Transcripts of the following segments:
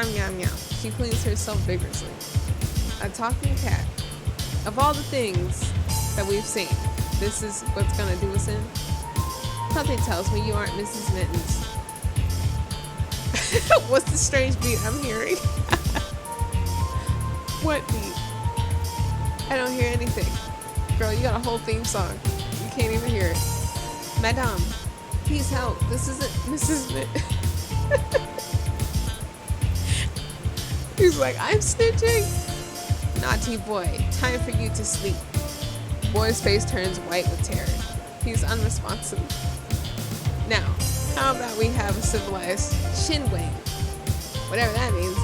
Meow meow. She cleans herself vigorously. A talking cat. Of all the things that we've seen, this is what's gonna do us in. Something tells me you aren't Mrs. Mittens. What's the strange beat I'm hearing? What beat? I don't hear anything. Girl, you got a whole theme song. You can't even hear it. Madame, please help. This isn't Mrs. Mittens. He's like, I'm snitching. Naughty boy, time for you to sleep. Boy's face turns white with terror. He's unresponsive. Now, how about we have a civilized shinwang? Whatever that means.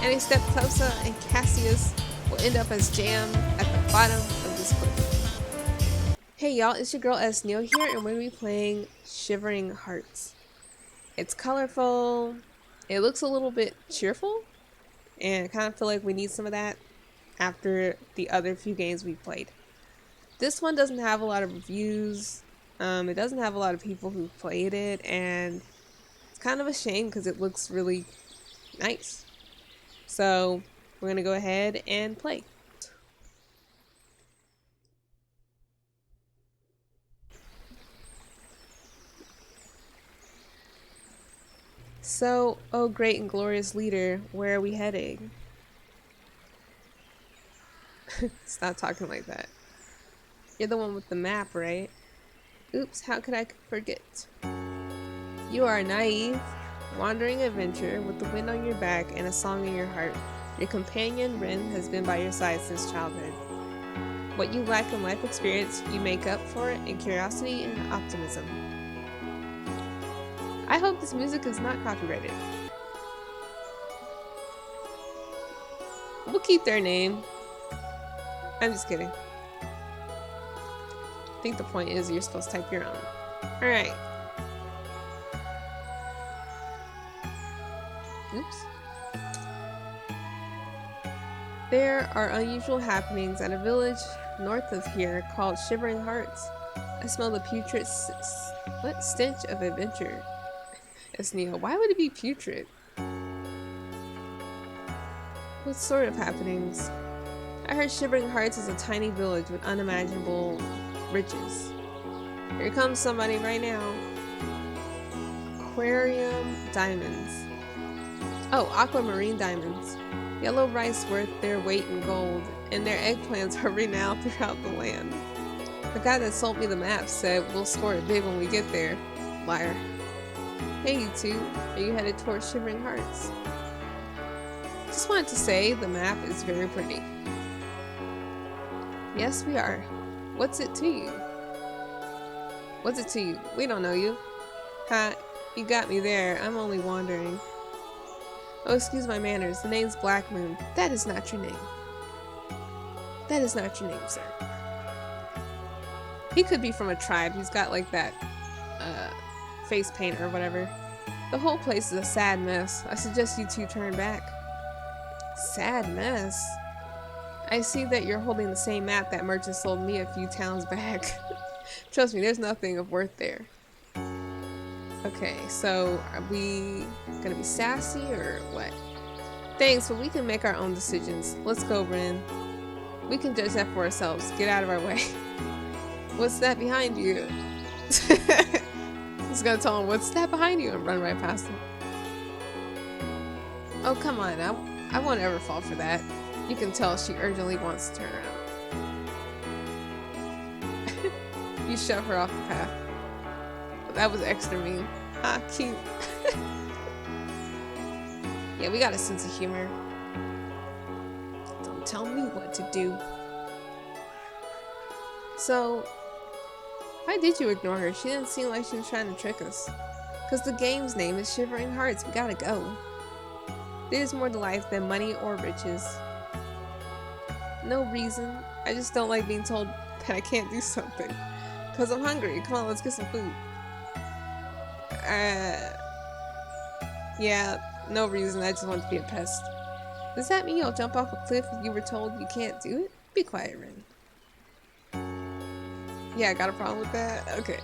And a step closer and Cassius will end up as jam at the bottom of this cliff. Hey y'all, it's your girl S Neil here, and we're gonna be playing Shivering Hearts. It's colorful, it looks a little bit cheerful, and I kind of feel like we need some of that after the other few games we've played. This one doesn't have a lot of reviews, it doesn't have a lot of people who played it, and it's kind of a shame because it looks really nice. So we're gonna go ahead and play. So, oh great and glorious leader, where are we heading? Stop talking like that. You're the one with the map, right? Oops, how could I forget? You are a naive, wandering adventurer with the wind on your back and a song in your heart. Your companion, Rin, has been by your side since childhood. What you lack in life experience, you make up for it in curiosity and optimism. I hope this music is not copyrighted. We'll keep their name. I'm just kidding. I think the point is you're supposed to type your own. Alright. Oops. There are unusual happenings at a village north of here called Shivering Hearts. I smell the putrid stench of adventure. It's Neil. Why would it be putrid? What sort of happenings? I heard Shivering Hearts is a tiny village with unimaginable riches. Here comes somebody right now. Aquarium diamonds. Oh, aquamarine diamonds. Yellow rice worth their weight in gold, and their eggplants are renowned throughout the land. The guy that sold me the map said we'll score it big when we get there. Liar. Hey you two, are you headed towards Shivering Hearts? Just wanted to say the map is very pretty. Yes, we are. What's it to you? What's it to you? We don't know you. Ha, you got me there. I'm only wandering. Oh, excuse my manners. The name's Black Moon. That is not your name. That is not your name, sir. He could be from a tribe. He's got like that face paint or whatever. The whole place is a sad mess. I suggest you two turn back. Sad mess? I see that you're holding the same map that merchant sold me a few towns back. Trust me, there's nothing of worth there. Okay, so are we gonna be sassy or what? Thanks, but we can make our own decisions. Let's go, Rin. We can judge that for ourselves. Get out of our way. What's that behind you? I was gonna tell him, what's that behind you? And run right past him. Oh, come on. I won't ever fall for that. You can tell she urgently wants to turn around. You shove her off the path. That was extra mean. Ah, cute. Yeah, we got a sense of humor. Don't tell me what to do. So, why did you ignore her? She didn't seem like she was trying to trick us. Because the game's name is Shivering Hearts. We gotta go. There's more to life than money or riches. No reason. I just don't like being told that I can't do something. Because I'm hungry. Come on, let's get some food. Yeah, no reason. I just want to be a pest. Does that mean you'll jump off a cliff if you were told you can't do it? Be quiet, Rin. Yeah, I got a problem with that? Okay.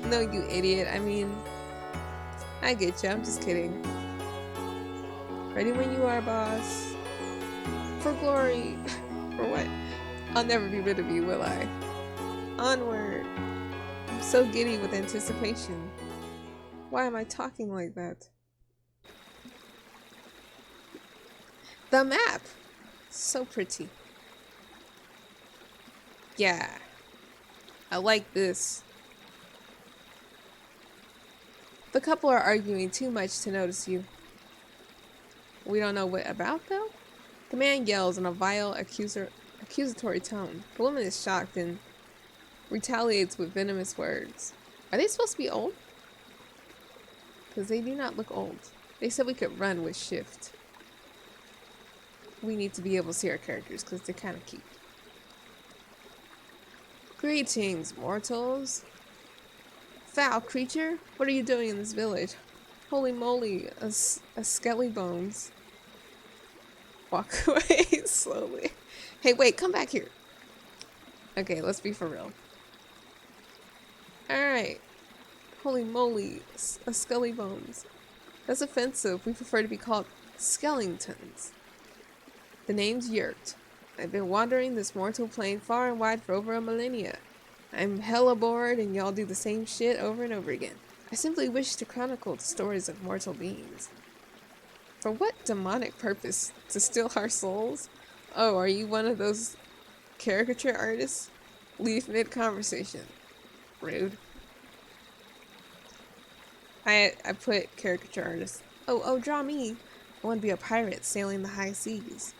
No, you idiot. I mean, I get you. I'm just kidding. Ready when you are, boss. For glory. For what? I'll never be rid of you, will I? Onward. I'm so giddy with anticipation. Why am I talking like that? The map! So pretty. Yeah. I like this. The couple are arguing too much to notice you. We don't know what about, though? The man yells in a vile, accusatory tone. The woman is shocked and retaliates with venomous words. Are they supposed to be old? Because they do not look old. They said we could run with shift. We need to be able to see our characters because they're kind of cute. Greetings, mortals. Foul creature, what are you doing in this village? Holy moly, a skelly bones. Walk away slowly. Hey, wait, come back here. Okay, let's be for real. Alright. Holy moly, a skelly bones. That's offensive. We prefer to be called skeletons. The name's Yurt. I've been wandering this mortal plane far and wide for over a millennia. I'm hella bored and y'all do the same shit over and over again. I simply wish to chronicle the stories of mortal beings. For what demonic purpose? To steal our souls? Oh, are you one of those caricature artists? Leave mid-conversation. Rude. I put caricature artist. Oh, draw me. I want to be a pirate sailing the high seas.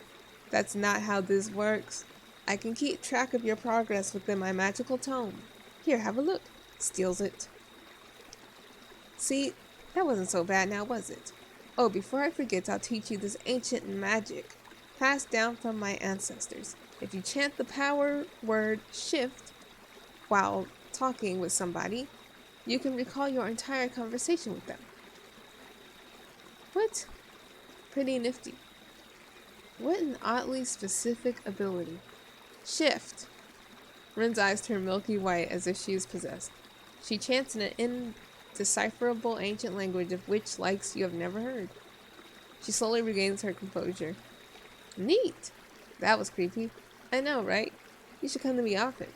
That's not how this works. I can keep track of your progress within my magical tome. Here, have a look. Steals it. See, that wasn't so bad now, was it? Oh, before I forget, I'll teach you this ancient magic passed down from my ancestors. If you chant the power word shift while talking with somebody, you can recall your entire conversation with them. What? Pretty nifty. What an oddly specific ability. Shift. Rin's eyes turn milky white as if she is possessed. She chants in an indecipherable ancient language of which likes you have never heard. She slowly regains her composure. Neat! That was creepy. I know, right? You should come to me often,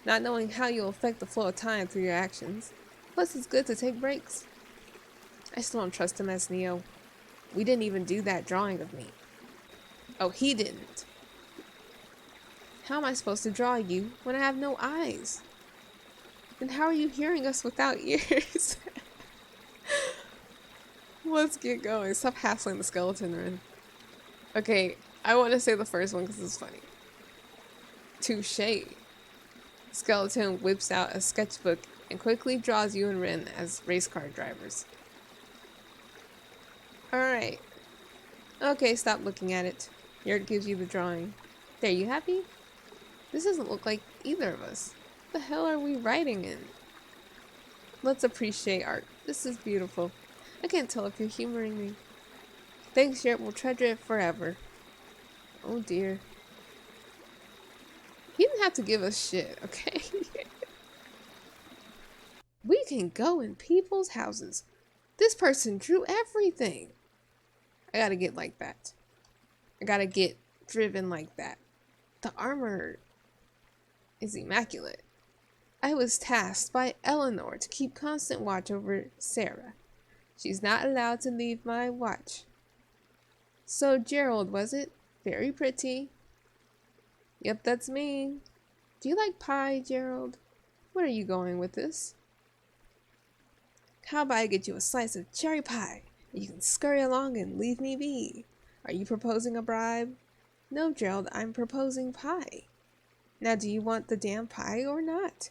not knowing how you'll affect the flow of time through your actions. Plus, it's good to take breaks. I still don't trust him as Neo. We didn't even do that drawing of me. Oh, he didn't. How am I supposed to draw you when I have no eyes? And how are you hearing us without ears? Let's get going. Stop hassling the skeleton, Rin. Okay, I want to say the first one because it's funny. Touché. Skeleton whips out a sketchbook and quickly draws you and Rin as race car drivers. Alright. Okay, stop looking at it. Yurt gives you the drawing. There, you happy? This doesn't look like either of us. What the hell are we writing in? Let's appreciate art. This is beautiful. I can't tell if you're humoring me. Thanks, Yurt. We'll treasure it forever. Oh dear. He didn't have to give us shit, okay? We can go in people's houses. This person drew everything. I gotta get like that. I gotta get driven like that. The armor is immaculate. I was tasked by Eleanor to keep constant watch over Sarah. She's not allowed to leave my watch. So Gerald, was it? Very pretty. Yep, that's me. Do you like pie, Gerald? Where are you going with this? How about I get you a slice of cherry pie? You can scurry along and leave me be. Are you proposing a bribe? No, Gerald, I'm proposing pie. Now, do you want the damn pie or not?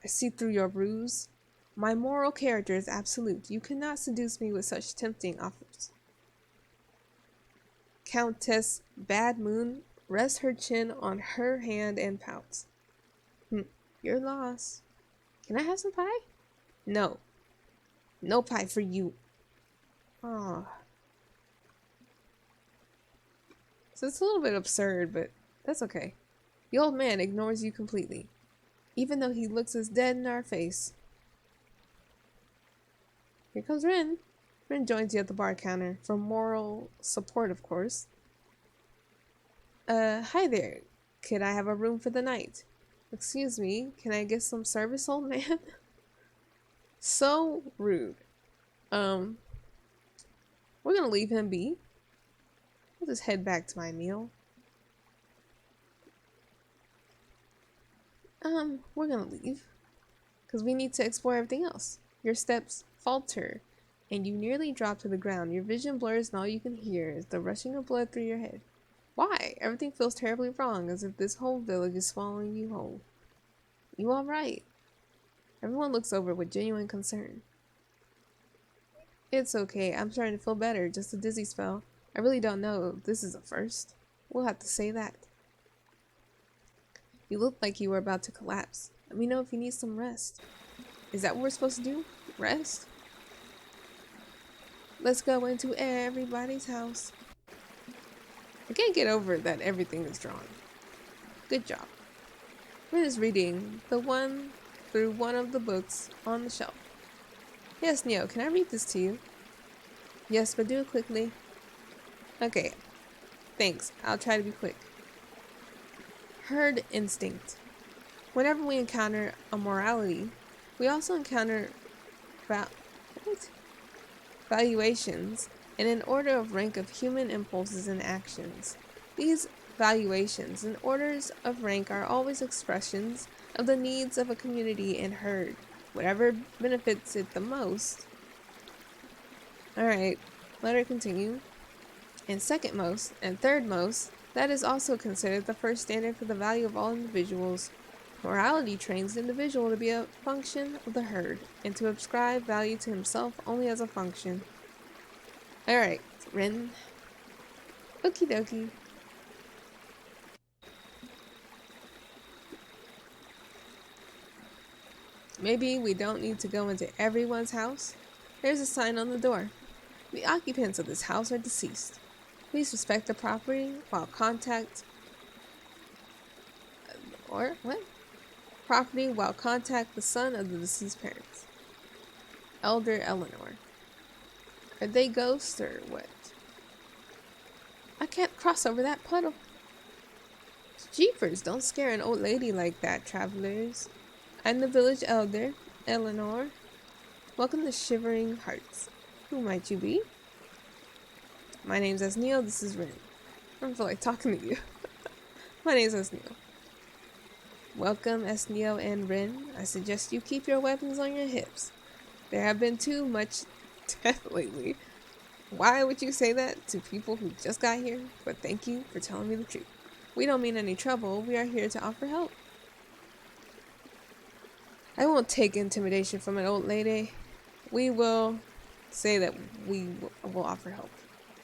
I see through your ruse. My moral character is absolute. You cannot seduce me with such tempting offers. Countess Bad Moon rests her chin on her hand and pouts. Your loss. Can I have some pie? No. No pie for you. Aw. So it's a little bit absurd, but that's okay. The old man ignores you completely, even though he looks us dead in our face. Here comes Rin. Ren joins you at the bar counter for moral support, of course. Hi there. Could I have a room for the night? Excuse me, can I get some service, old man? So rude. Um, we're gonna leave him be. I'll just head back to my meal. We're gonna leave. Because we need to explore everything else. Your steps falter, and you nearly drop to the ground. Your vision blurs, and all you can hear is the rushing of blood through your head. Why? Everything feels terribly wrong, as if this whole village is swallowing you whole. You alright? Everyone looks over with genuine concern. It's okay, I'm starting to feel better, just a dizzy spell. I really don't know if this is a first. We'll have to say that. You look like you were about to collapse. Let me know if you need some rest. Is that what we're supposed to do? Rest? Let's go into everybody's house. I can't get over that everything is drawn. Good job. Rin is reading the one through one of the books on the shelf. Yes, Neo, can I read this to you? Yes, but do it quickly. Okay, thanks. I'll try to be quick. Herd instinct. Whenever we encounter a morality, we also encounter valuations in an order of rank of human impulses and actions. These valuations and orders of rank are always expressions of the needs of a community and herd, whatever benefits it the most. Alright, let her continue. And second most and third most, that is also considered the first standard for the value of all individuals. Morality trains the individual to be a function of the herd, and to ascribe value to himself only as a function. Alright, Rin. Okie dokie. Maybe we don't need to go into everyone's house. There's a sign on the door. The occupants of this house are deceased. Please respect the property while contact the son of the deceased parents. Elder Eleanor. Are they ghosts or what? I can't cross over that puddle. Jeepers, don't scare an old lady like that, travelers. I'm the village elder, Eleanor. Welcome to Shivering Hearts. Who might you be? My name's Esneal, this is Rin. I don't feel like talking to you. My name's Esneal. Welcome, Esneal and Rin. I suggest you keep your weapons on your hips. There have been too much death lately. Why would you say that to people who just got here? But thank you for telling me the truth. We don't mean any trouble. We are here to offer help. I won't take intimidation from an old lady. We will say that we will offer help.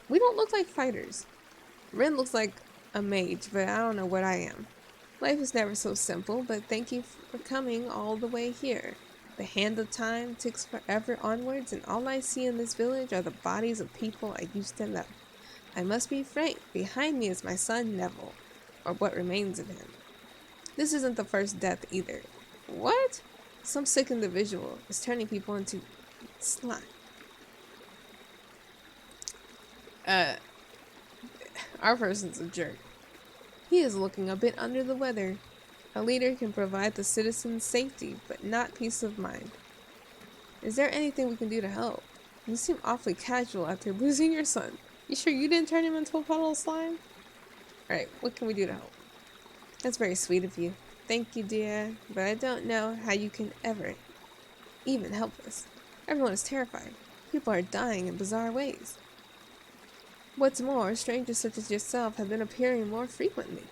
We don't look like fighters. Rin looks like a mage, but I don't know what I am. Life is never so simple, but thank you for coming all the way here. The hand of time ticks forever onwards, and all I see in this village are the bodies of people I used to love. I must be frank, behind me is my son Neville, or what remains of him. This isn't the first death either. What? Some sick individual is turning people into slime. Our person's a jerk. He is looking a bit under the weather. A leader can provide the citizens safety, but not peace of mind. Is there anything we can do to help? You seem awfully casual after losing your son. You sure you didn't turn him into a puddle of slime? Alright, what can we do to help? That's very sweet of you. Thank you, dear, but I don't know how you can ever even help us. Everyone is terrified. People are dying in bizarre ways. What's more, strangers such as yourself have been appearing more frequently.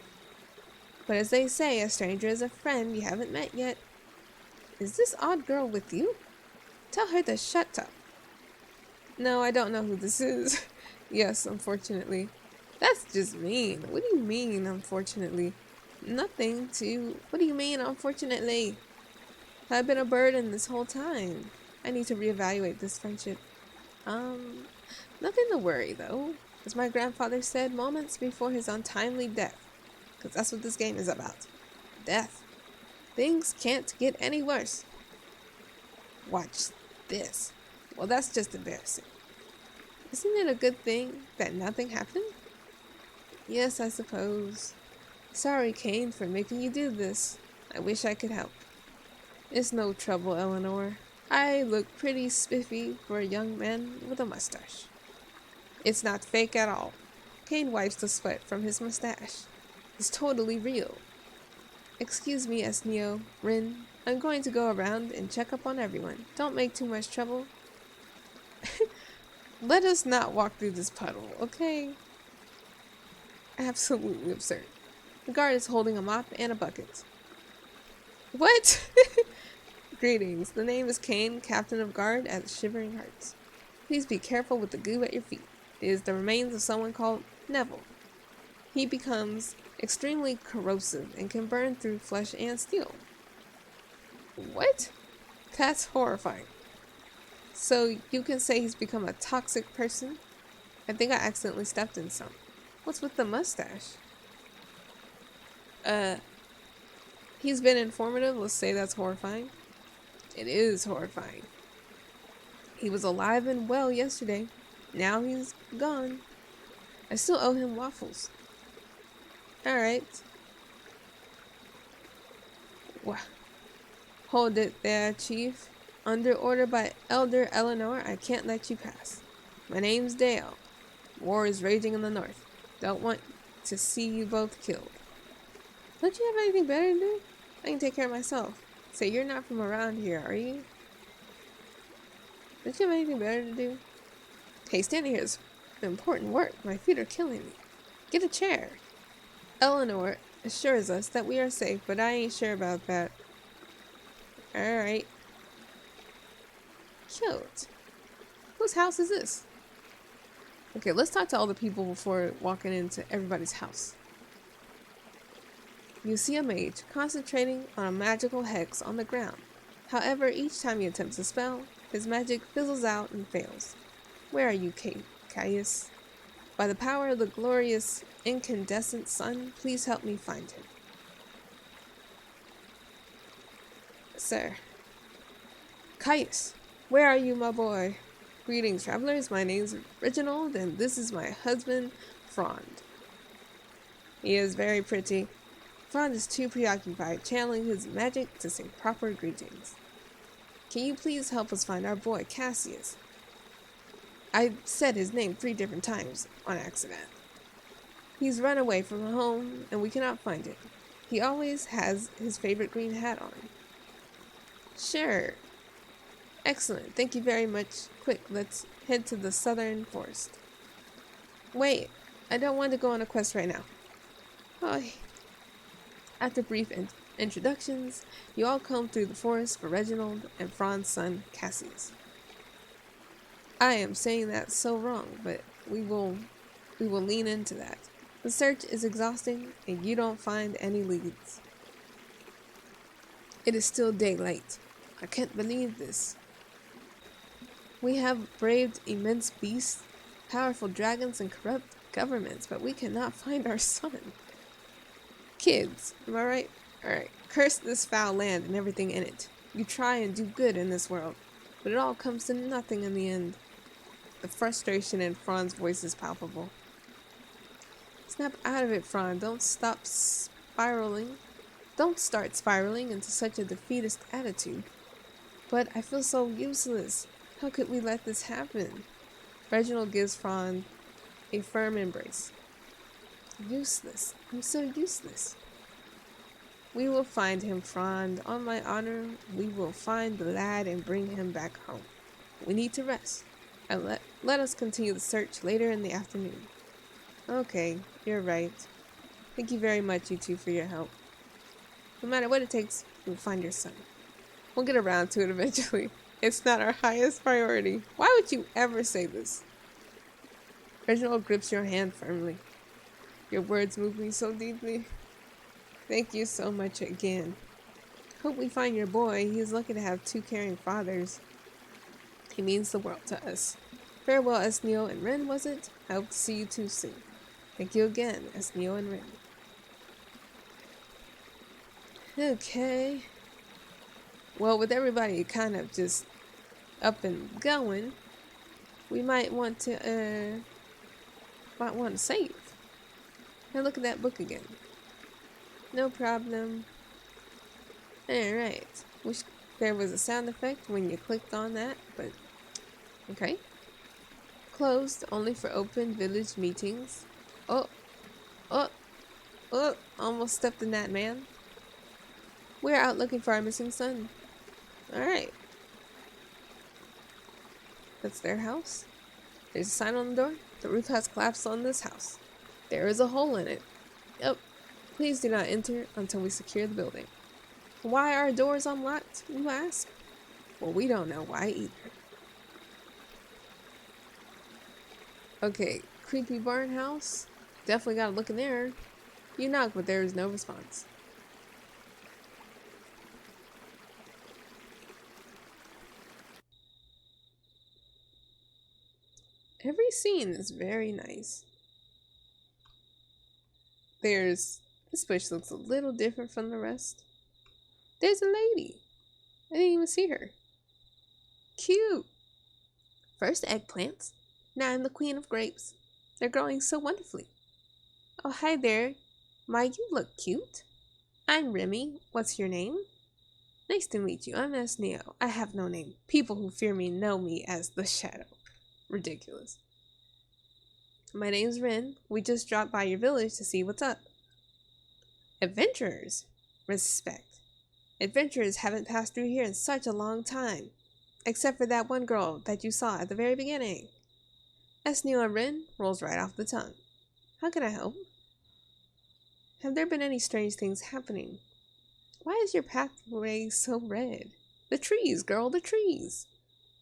But as they say, a stranger is a friend you haven't met yet. Is this odd girl with you? Tell her to shut up. No, I don't know who this is. Yes, unfortunately. That's just mean. What do you mean, unfortunately? Nothing to... What do you mean, unfortunately? I've been a burden this whole time. I need to reevaluate this friendship. Nothing to worry, though. As my grandfather said moments before his untimely death. Because that's what this game is about. Death. Things can't get any worse. Watch this. Well, that's just embarrassing. Isn't it a good thing that nothing happened? Yes, I suppose. Sorry, Kane, for making you do this. I wish I could help. It's no trouble, Eleanor. I look pretty spiffy for a young man with a mustache. It's not fake at all. Kane wipes the sweat from his mustache. It's totally real. Excuse me, Esneo, Rin. I'm going to go around and check up on everyone. Don't make too much trouble. Let us not walk through this puddle, okay? Absolutely absurd. The guard is holding a mop and a bucket. What? Greetings. The name is Kane, Captain of Guard at Shivering Hearts. Please be careful with the goo at your feet. It is the remains of someone called Neville. He becomes extremely corrosive and can burn through flesh and steel. What? That's horrifying. So you can say he's become a toxic person? I think I accidentally stepped in some. What's with the mustache? He's been informative. Let's say that's horrifying. It is horrifying. He was alive and well yesterday. Now he's gone. I still owe him waffles. Alright. Hold it there, Chief. Under order by Elder Eleanor, I can't let you pass. My name's Dale. War is raging in the north. Don't want to see you both killed. Don't you have anything better to do? I can take care of myself. Say, you're not from around here, are you? Don't you have anything better to do? Hey, standing here is important work. My feet are killing me. Get a chair. Eleanor assures us that we are safe, but I ain't sure about that. Alright. Cute. Whose house is this? Okay, let's talk to all the people before walking into everybody's house. You see a mage concentrating on a magical hex on the ground. However, each time he attempts a spell, his magic fizzles out and fails. Where are you, Caius? By the power of the glorious incandescent sun, please help me find him. Sir. Caius, where are you, my boy? Greetings, travelers. My name's Reginald, and this is my husband, Frond. He is very pretty. Frond is too preoccupied channeling his magic to say proper greetings. Can you please help us find our boy, Cassius? I said his name 3 different times on accident. He's run away from home, and we cannot find him. He always has his favorite green hat on. Sure. Excellent. Thank you very much. Quick, let's head to the southern forest. Wait, I don't want to go on a quest right now. Oh. After brief introductions, you all come through the forest for Reginald and Frond's son, Cassius. I am saying that so wrong, but we will lean into that. The search is exhausting, and you don't find any leads. It is still daylight. I can't believe this. We have braved immense beasts, powerful dragons, and corrupt governments, but we cannot find our son. Kids, am I right? Alright, curse this foul land and everything in it. You try and do good in this world, but it all comes to nothing in the end. The frustration in Frond's voice is palpable. Snap out of it, Frond. Don't start spiraling into such a defeatist attitude. But I feel so useless. How could we let this happen? Reginald gives Frond a firm embrace. Useless. I'm so useless. We will find him, Frond. On my honor, we will find the lad and bring him back home. We need to rest. And let us continue the search later in the afternoon. Okay, you're right. Thank you very much, you two, for your help. No matter what it takes, we'll find your son. We'll get around to it eventually. It's not our highest priority. Why would you ever say this? Reginald grips your hand firmly. Your words move me so deeply. Thank you so much again. Hope we find your boy. He is lucky to have 2 caring fathers. He means the world to us. Farewell, Esneo and Ren, was it? I hope to see you two soon. Thank you again, Esneo and Ren. Okay. Well, with everybody kind of just up and going, we might want to save. Now look at that book again. No problem. Alright. Wish there was a sound effect when you clicked on that, but okay. Closed only for open village meetings. Oh, oh, oh, almost stepped in that, man. We're out looking for our missing son. Alright. That's their house. There's a sign on the door. The roof has collapsed on this house. There is a hole in it. Yep. Please do not enter until we secure the building. Why are doors unlocked, you ask? Well, we don't know why either. Okay, creepy barn house. Definitely gotta look in there. You knock, but there is no response. Every scene is very nice. This bush looks a little different from the rest. There's a lady. I didn't even see her. Cute. First eggplants. Now I'm the queen of grapes. They're growing so wonderfully. Oh, hi there. My, you look cute. I'm Remy. What's your name? Nice to meet you. I'm S. Neo. I have no name. People who fear me know me as the Shadow. Ridiculous. My name's Rin. We just dropped by your village to see what's up. Adventurers. Respect. Adventurers haven't passed through here in such a long time. Except for that one girl that you saw at the very beginning. S. Neo and Rin rolls right off the tongue. How can I help? Have there been any strange things happening? Why is your pathway so red? The trees, girl, the trees.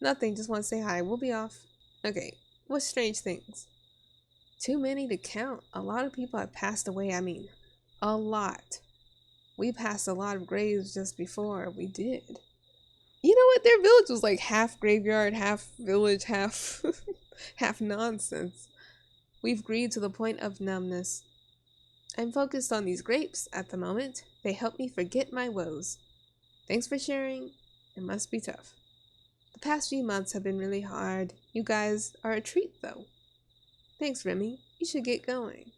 Nothing, just want to say hi. We'll be off. Okay, what strange things? Too many to count. A lot of people have passed away, I mean, a lot. We passed a lot of graves just before we did. You know what? Their village was like half graveyard, half village, half half nonsense. We've greed to the point of numbness. I'm focused on these grapes at the moment. They help me forget my woes. Thanks for sharing. It must be tough. The past few months have been really hard. You guys are a treat, though. Thanks, Remy. You should get going.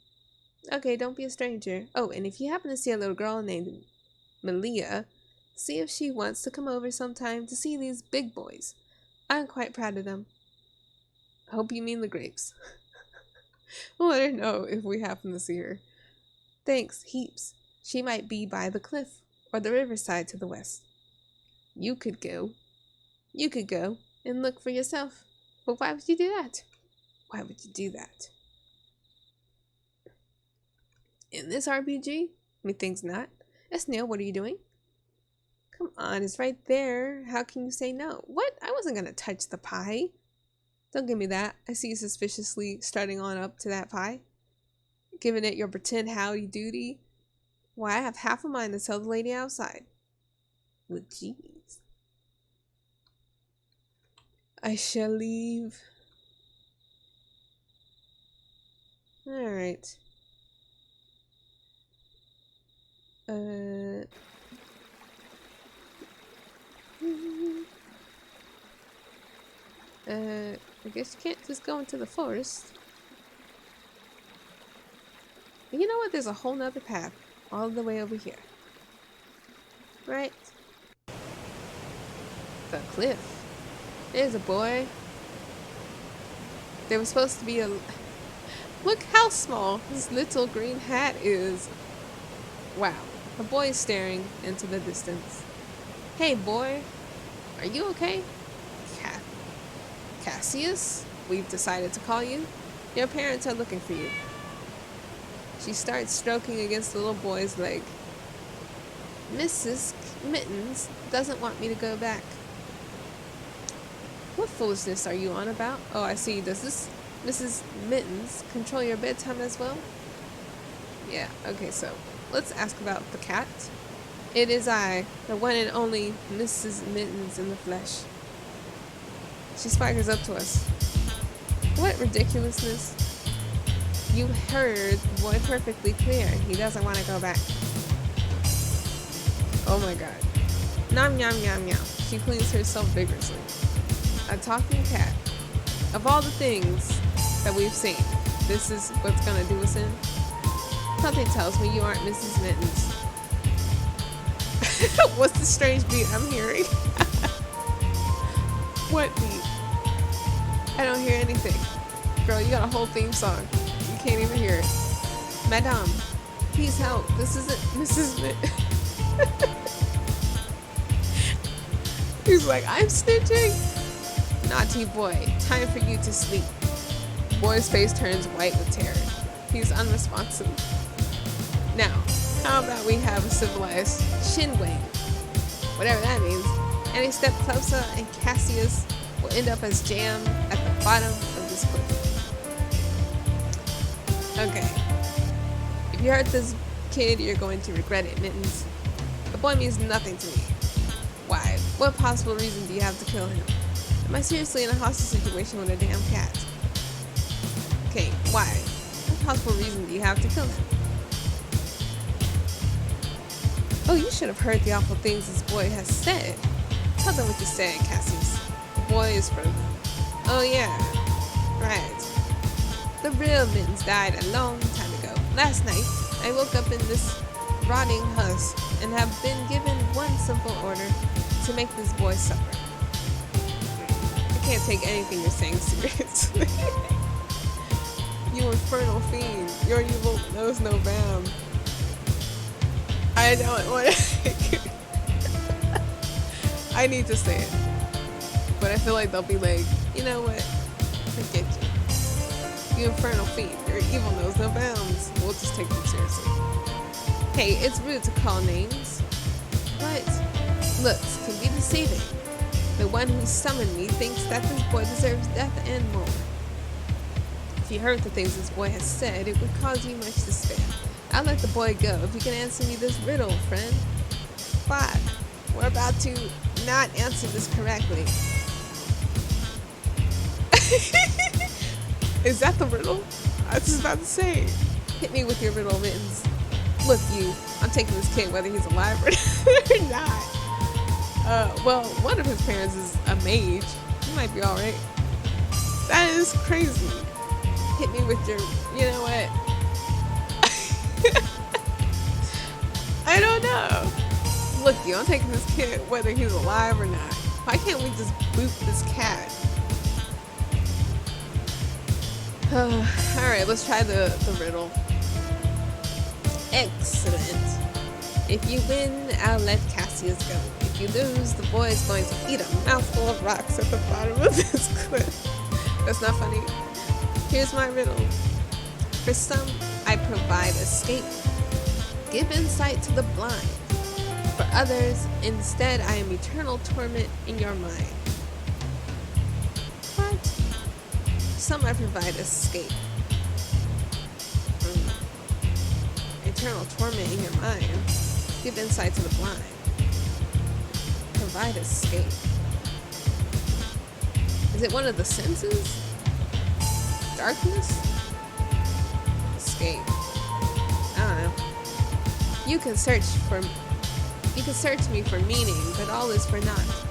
Okay, don't be a stranger. Oh, and if you happen to see a little girl named Malia, see if she wants to come over sometime to see these big boys. I'm quite proud of them. I hope you mean the grapes. We'll let her know if we happen to see her. Thanks, heaps. She might be by the cliff or the riverside to the west. You could go. You could go and look for yourself. But why would you do that? Why would you do that? In this RPG? Methinks not. Neil, what are you doing? Come on, it's right there. How can you say no? What? I wasn't gonna touch the pie. Don't give me that. I see you suspiciously starting on up to that pie. Giving it your pretend howdy doody. Why, I have half a mind to tell the lady outside. Well, jeez. I shall leave. Alright. I guess you can't just go into the forest. You know what? There's a whole nother path all the way over here. Right? The cliff. There's a boy. There was supposed to be a... Look how small this little green hat is. Wow. The boy is staring into the distance. Hey, boy. Are you okay? Cassius? We've decided to call you. Your parents are looking for you. She starts stroking against the little boy's leg. Mrs. Mittens doesn't want me to go back. What foolishness are you on about? Oh, I see. Does this Mrs. Mittens control your bedtime as well? Yeah, okay, so let's ask about the cat. It is I, the one and only Mrs. Mittens in the flesh. She swaggers up to us. What ridiculousness. You heard the boy perfectly clear. He doesn't want to go back. Oh my god. Nom nom nom nom. She cleans herself vigorously. A talking cat. Of all the things that we've seen, this is what's gonna do us in. Something tells me you aren't Mrs. Mittens. What's the strange beat I'm hearing? What beat? I don't hear anything. Girl, you got a whole theme song. You can't even hear it. Madame, please help. This isn't Mrs. Mittens. He's like, I'm snitching. Naughty boy, time for you to sleep. Boy's face turns white with terror. He's unresponsive. Now, how about we have a civilized shinwang? Whatever that means. And a step closer and Cassius will end up as jam at the bottom of this cliff. Okay. If you hurt this kid, you're going to regret it, Mittens. The boy means nothing to me. Why? What possible reason do you have to kill him? Am I seriously in a hostage situation with a damn cat? Okay, why? What possible reason do you have to kill him? Oh, you should have heard the awful things this boy has said. Tell them what you said, Cassius. The boy is frozen. Oh yeah, right. The real Mittens died a long time ago. Last night, I woke up in this rotting husk and have been given one simple order: to make this boy suffer. I can't take anything you're saying seriously. You infernal fiend. Your evil knows no bound. I don't want to. I need to say it. But I feel like they'll be like, you know what? Forget you. You infernal fiend. Your evil knows no bounds. We'll just take them seriously. Hey, it's rude to call names, but looks can be deceiving. The one who summoned me thinks that this boy deserves death and more. If you heard the things this boy has said, it would cause you much despair. I'll let the boy go if you can answer me this riddle, friend. But we're about to not answer this correctly. Is that the riddle? I was just about to say. Hit me with your riddle, Mittens. Look, you. I'm taking this kid whether he's alive or not. Well, one of his parents is a mage. He might be alright. That is crazy. Hit me with your, you know what? I don't know. Look, you, I'm taking this kid whether he's alive or not. Why can't we just boot this cat? Alright, let's try the riddle. Excellent. If you win, I'll let Cassius go. If you lose, the boy is going to eat a mouthful of rocks at the bottom of this cliff. That's not funny. Here's my riddle. For some, I provide escape. Give insight to the blind. For others, instead, I am eternal torment in your mind. What? Some I provide escape. Eternal torment in your mind. Give insight to the blind. Provide escape. Is it one of the senses? Darkness? Escape. I don't know. You can search me for meaning, but all is for naught.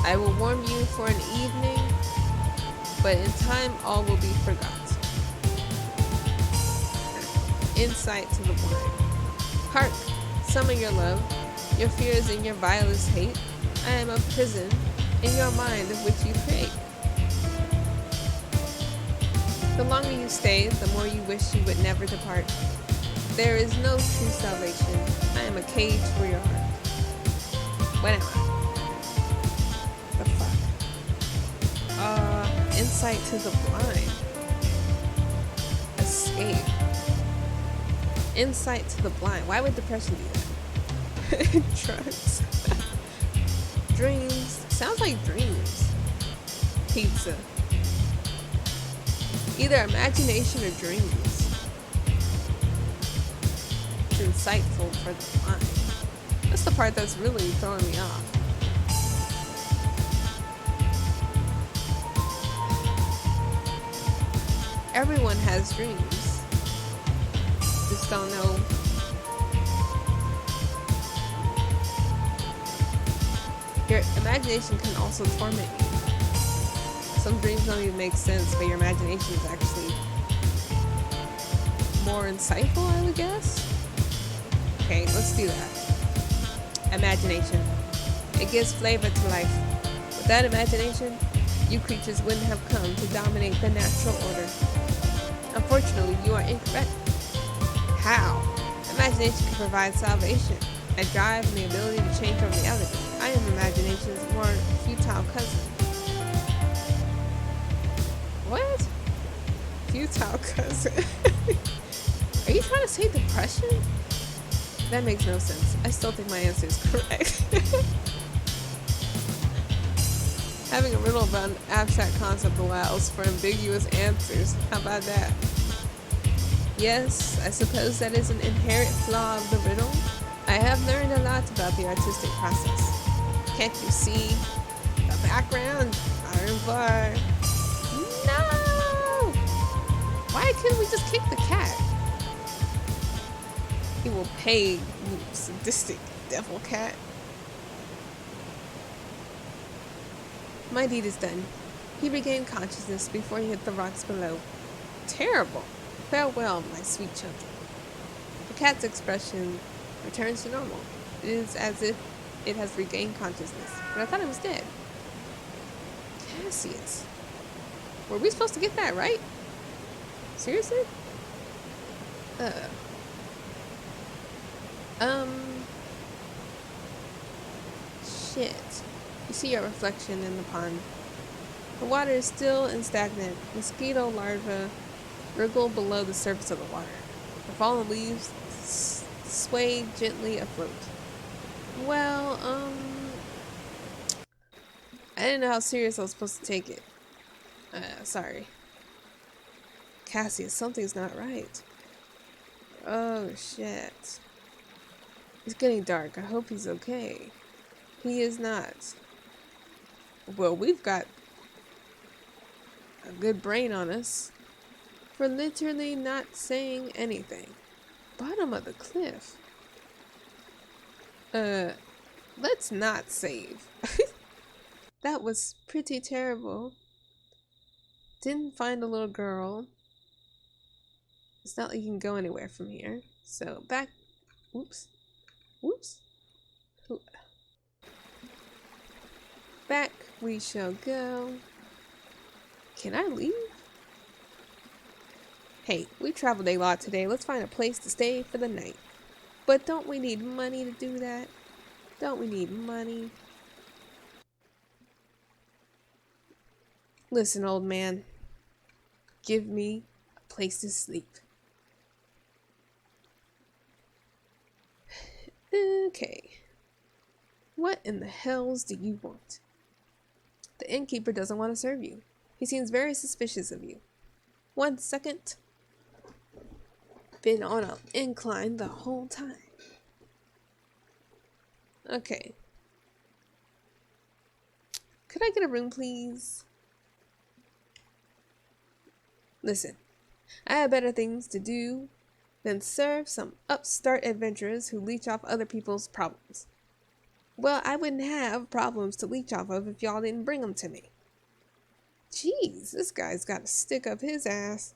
I will warm you for an evening, but in time all will be forgot. Insight to the blind. Hark, summon your love, your fears and your vilest hate. I am a prison in your mind of which you create. The longer you stay, the more you wish you would never depart. There is no true salvation. I am a cage for your heart. What am I? The fuck? Insight to the blind. Escape. Insight to the blind. Why would depression do that? Drugs. Dreams. Sounds like dreams. Pizza. Either imagination or dreams. It's insightful for the blind. That's the part that's really throwing me off. Everyone has dreams. Just don't know. Your imagination can also torment you. Some dreams don't even make sense, but your imagination is actually more insightful, I would guess. Okay, let's do that. Imagination. It gives flavor to life. Without imagination, you creatures wouldn't have come to dominate the natural order. Unfortunately, you are incorrect. How? Imagination can provide salvation, a drive, and the ability to change our reality. I am imagination's more futile cousin. What? Futile cousin? Are you trying to say depression? That makes no sense. I still think my answer is correct. Having a riddle about an abstract concept allows for ambiguous answers. How about that? Yes, I suppose that is an inherent flaw of the riddle. I have learned a lot about the artistic process. Can't you see? The background, iron bar. No! Why couldn't we just kick the cat? He will pay, you sadistic devil cat. My deed is done. He regained consciousness before he hit the rocks below. Terrible. Farewell, my sweet children. The cat's expression returns to normal. It is as if it has regained consciousness, but I thought it was dead. Cassius. Were we supposed to get that right? Seriously? Shit. You see your reflection in the pond. The water is still and stagnant. Mosquito larvae wriggle below the surface of the water. The fallen leaves sway gently afloat. Well, I didn't know how serious I was supposed to take it. Sorry. Cassius, something's not right. Oh, shit. It's getting dark. I hope he's okay. He is not. Well, we've got a good brain on us for literally not saying anything. Bottom of the cliff. Let's not save. That was pretty terrible. Didn't find a little girl. It's not like you can go anywhere from here. So back. Whoops. Whoops. Back we shall go. Can I leave? Hey, we traveled a lot today. Let's find a place to stay for the night. But don't we need money to do that? Don't we need money? Listen, old man. Give me a place to sleep. Okay. What in the hells do you want? The innkeeper doesn't want to serve you. He seems very suspicious of you. 1 second. Been on an incline the whole time. Okay. Could I get a room, please? Listen, I have better things to do than serve some upstart adventurers who leech off other people's problems. Well, I wouldn't have problems to leech off of if y'all didn't bring them to me. Jeez, this guy's got a stick up his ass.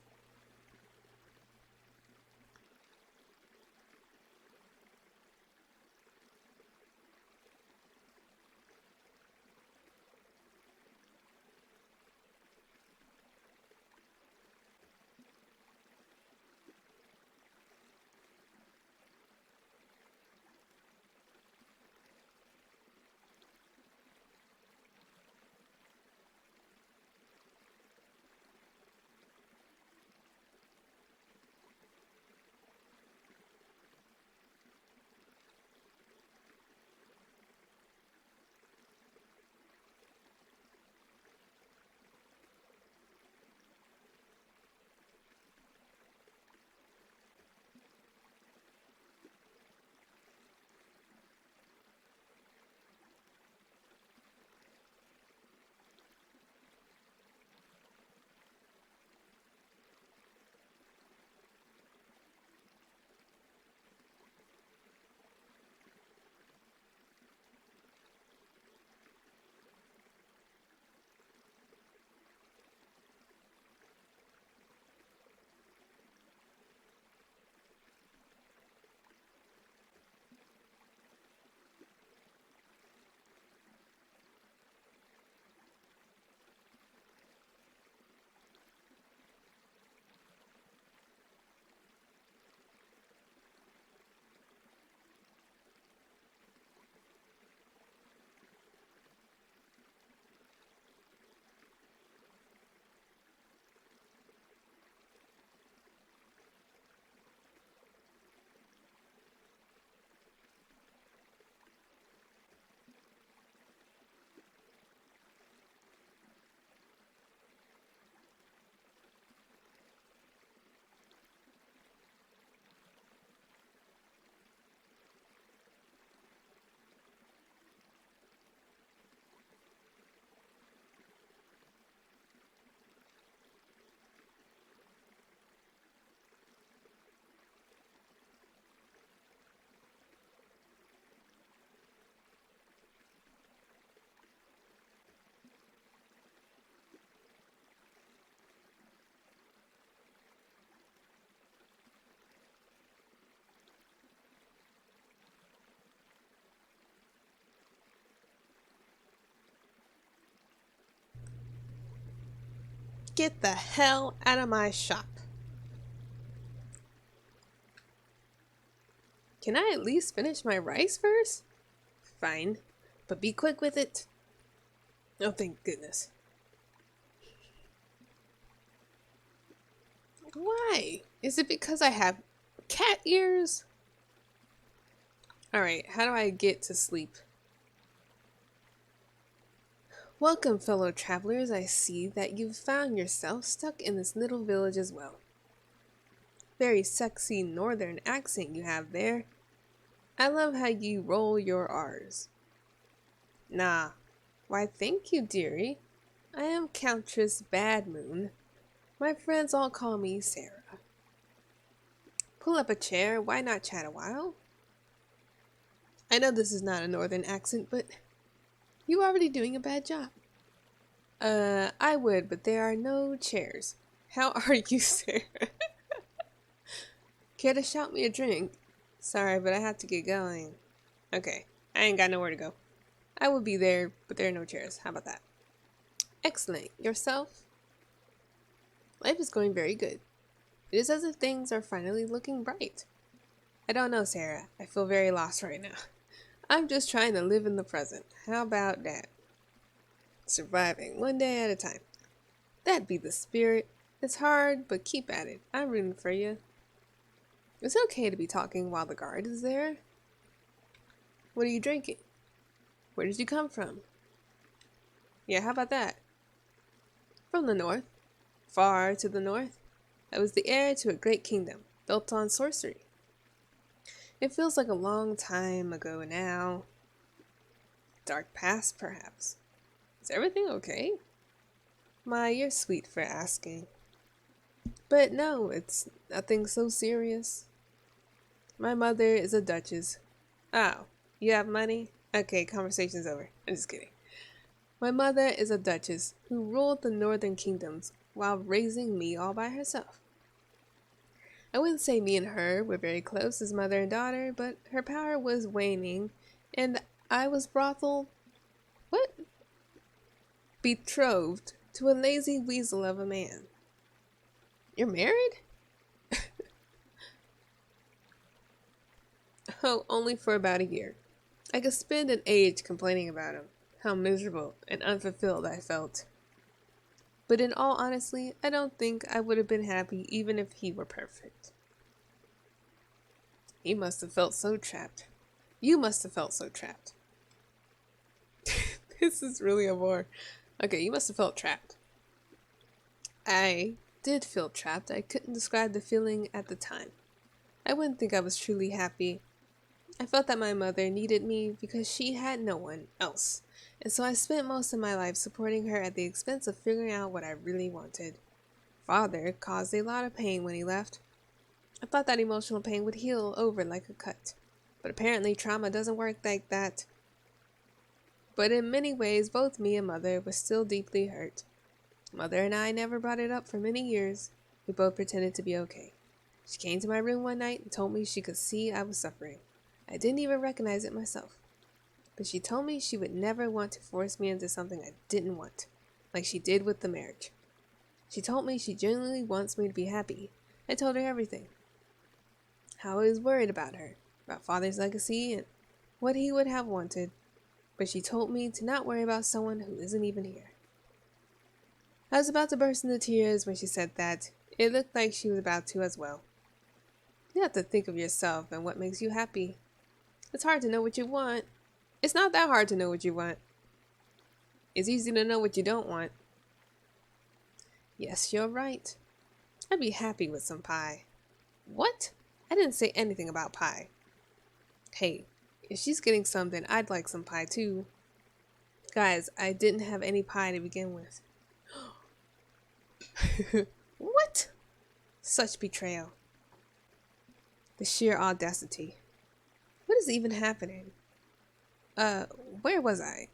Get the hell out of my shop. Can I at least finish my rice first? Fine, but be quick with it. Oh, thank goodness. Why? Is it because I have cat ears? Alright, how do I get to sleep? Welcome, fellow travelers. I see that you've found yourself stuck in this little village as well. Very sexy northern accent you have there. I love how you roll your R's. Nah. Why, thank you, dearie. I am Countess Badmoon. My friends all call me Sarah. Pull up a chair. Why not chat a while? I know this is not a northern accent, but you're already doing a bad job. I would, but there are no chairs. How are you, Sarah? Care to shout me a drink? Sorry, but I have to get going. Okay, I ain't got nowhere to go. I will be there, but there are no chairs. How about that? Excellent. Yourself? Life is going very good. It is as if things are finally looking bright. I don't know, Sarah. I feel very lost right now. I'm just trying to live in the present. How about that? Surviving one day at a time. That'd be the spirit. It's hard, but keep at it. I'm rooting for you. Is it okay to be talking while the guard is there? What are you drinking? Where did you come from? Yeah, how about that? From the north. Far to the north. I was the heir to a great kingdom, built on sorcery. It feels like a long time ago now. Dark past, perhaps. Is everything okay? You're sweet for asking. But no, it's nothing so serious. My mother is a duchess. Oh, you have money? Okay, conversation's over. I'm just kidding. My mother is a duchess who ruled the northern kingdoms while raising me all by herself. I wouldn't say me and her were very close as mother and daughter, but her power was waning, and I was betrothed to a lazy weasel of a man. You're married? Oh, only for about a year. I could spend an age complaining about him, how miserable and unfulfilled I felt. But in all honesty, I don't think I would have been happy even if he were perfect. He must have felt so trapped. You must have felt so trapped. This is really a bore. Okay, you must have felt trapped. I did feel trapped. I couldn't describe the feeling at the time. I wouldn't think I was truly happy. I felt that my mother needed me because she had no one else, and so I spent most of my life supporting her at the expense of figuring out what I really wanted. Father caused a lot of pain when he left. I thought that emotional pain would heal over like a cut, but apparently trauma doesn't work like that. But in many ways, both me and Mother were still deeply hurt. Mother and I never brought it up for many years. We both pretended to be okay. She came to my room one night and told me she could see I was suffering. I didn't even recognize it myself. But she told me she would never want to force me into something I didn't want, like she did with the marriage. She told me she genuinely wants me to be happy. I told her everything. How I was worried about her, about Father's legacy, and what he would have wanted. But she told me to not worry about someone who isn't even here. I was about to burst into tears when she said that. It looked like she was about to as well. You have to think of yourself and what makes you happy. It's hard to know what you want. It's not that hard to know what you want. It's easy to know what you don't want. Yes, you're right. I'd be happy with some pie. What? I didn't say anything about pie. Hey, if she's getting some, then I'd like some pie too. Guys, I didn't have any pie to begin with. What? Such betrayal. The sheer audacity. What is even happening? Where was I?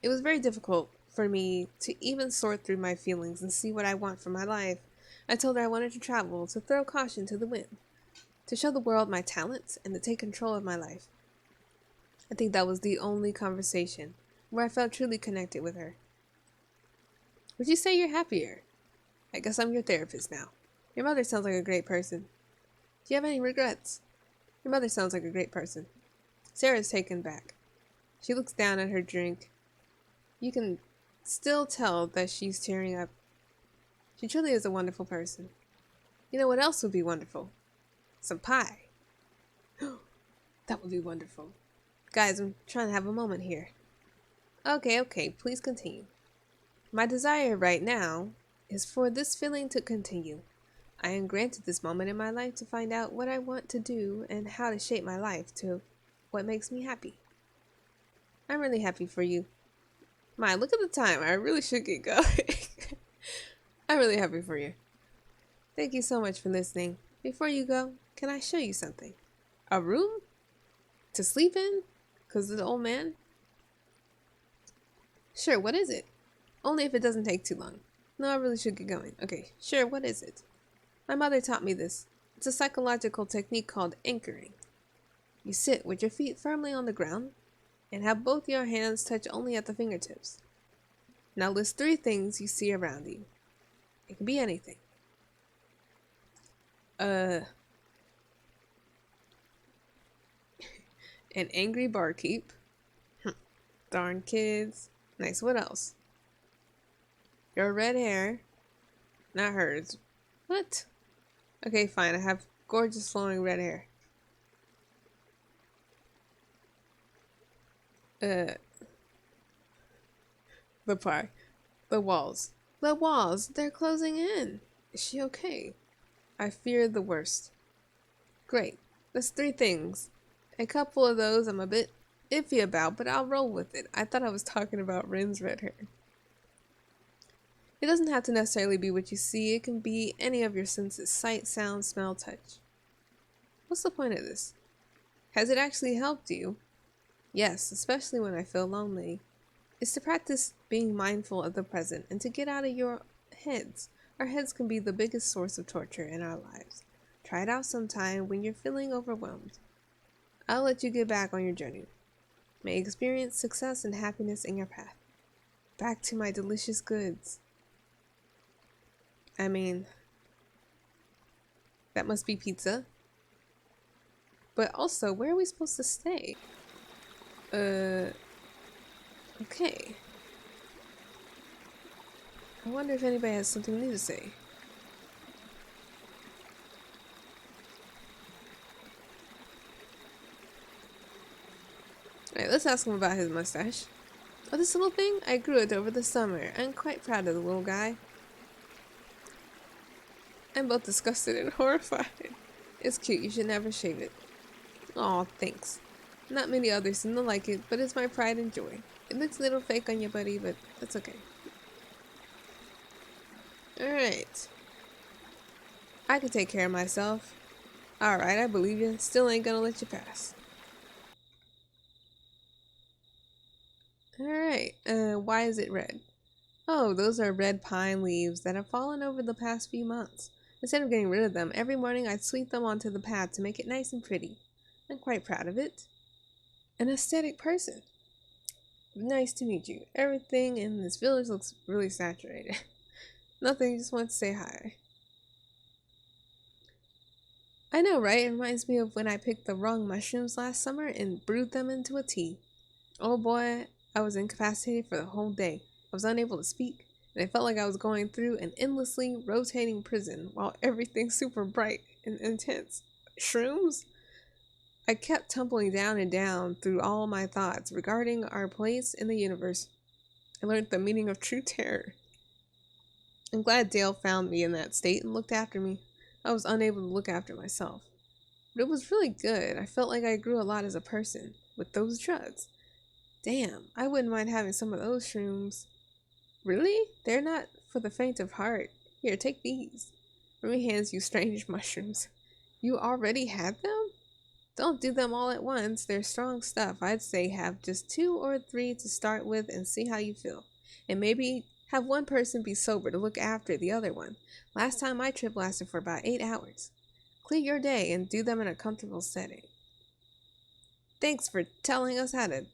It was very difficult for me to even sort through my feelings and see what I want from my life. I told her I wanted to travel, to throw caution to the wind, to show the world my talents, and to take control of my life. I think that was the only conversation where I felt truly connected with her. Would you say you're happier? I guess I'm your therapist now. Your mother sounds like a great person. Do you have any regrets? Your mother sounds like a great person. Sarah's taken back. She looks down at her drink. You can still tell that she's tearing up. She truly is a wonderful person. You know what else would be wonderful? Some pie. That would be wonderful. Guys, I'm trying to have a moment here. Okay, please continue. My desire right now is for this feeling to continue. I am granted this moment in my life to find out what I want to do and how to shape my life to what makes me happy. I'm really happy for you. My, look at the time. I really should get going. I'm really happy for you. Thank you so much for listening. Before you go, can I show you something? A room? To sleep in? 'Cause of the old man? Sure, what is it? Only if it doesn't take too long. No, I really should get going. Okay, sure, what is it? My mother taught me this. It's a psychological technique called anchoring. You sit with your feet firmly on the ground and have both your hands touch only at the fingertips. Now list 3 things you see around you. It can be anything. An angry barkeep. Darn kids. Nice, what else? Your red hair. Not hers. What? Okay, fine, I have gorgeous flowing red hair. The pie. The walls. The walls, they're closing in. Is she okay? I fear the worst. Great. That's 3 things. A couple of those I'm a bit iffy about, but I'll roll with it. I thought I was talking about Rin's red hair. It doesn't have to necessarily be what you see. It can be any of your senses. Sight, sound, smell, touch. What's the point of this? Has it actually helped you? Yes, especially when I feel lonely. It's to practice being mindful of the present and to get out of your heads. Our heads can be the biggest source of torture in our lives. Try it out sometime when you're feeling overwhelmed. I'll let you get back on your journey. May you experience success and happiness in your path. Back to my delicious goods. I mean, that must be pizza. But also, where are we supposed to stay? Okay. I wonder if anybody has something new to say. Alright, let's ask him about his mustache. Oh, this little thing? I grew it over the summer. I'm quite proud of the little guy. I'm both disgusted and horrified. It's cute. You should never shave it. Aw, thanks. Not many others seem to like it, but it's my pride and joy. It looks a little fake on you, buddy, but that's okay. Alright. I can take care of myself. Alright, I believe you. Still ain't gonna let you pass. Alright, why is it red? Oh, those are red pine leaves that have fallen over the past few months. Instead of getting rid of them, every morning I'd sweep them onto the path to make it nice and pretty. I'm quite proud of it. An aesthetic person. Nice to meet you. Everything in this village looks really saturated. Nothing, just want to say hi. I know, right? It reminds me of when I picked the wrong mushrooms last summer and brewed them into a tea. Oh boy, I was incapacitated for the whole day. I was unable to speak, and it felt like I was going through an endlessly rotating prison while everything's super bright and intense. Shrooms? I kept tumbling down and down through all my thoughts regarding our place in the universe. I learned the meaning of true terror. I'm glad Dale found me in that state and looked after me. I was unable to look after myself. But it was really good. I felt like I grew a lot as a person with those drugs. Damn, I wouldn't mind having some of those shrooms. Really? They're not for the faint of heart. Here, take these. Remy hands you strange mushrooms. You already had them? Don't do them all at once. They're strong stuff. I'd say have just 2 or 3 to start with and see how you feel. And maybe have one person be sober to look after the other one. Last time my trip lasted for about 8 hours. Clear your day and do them in a comfortable setting. Thanks for telling us how to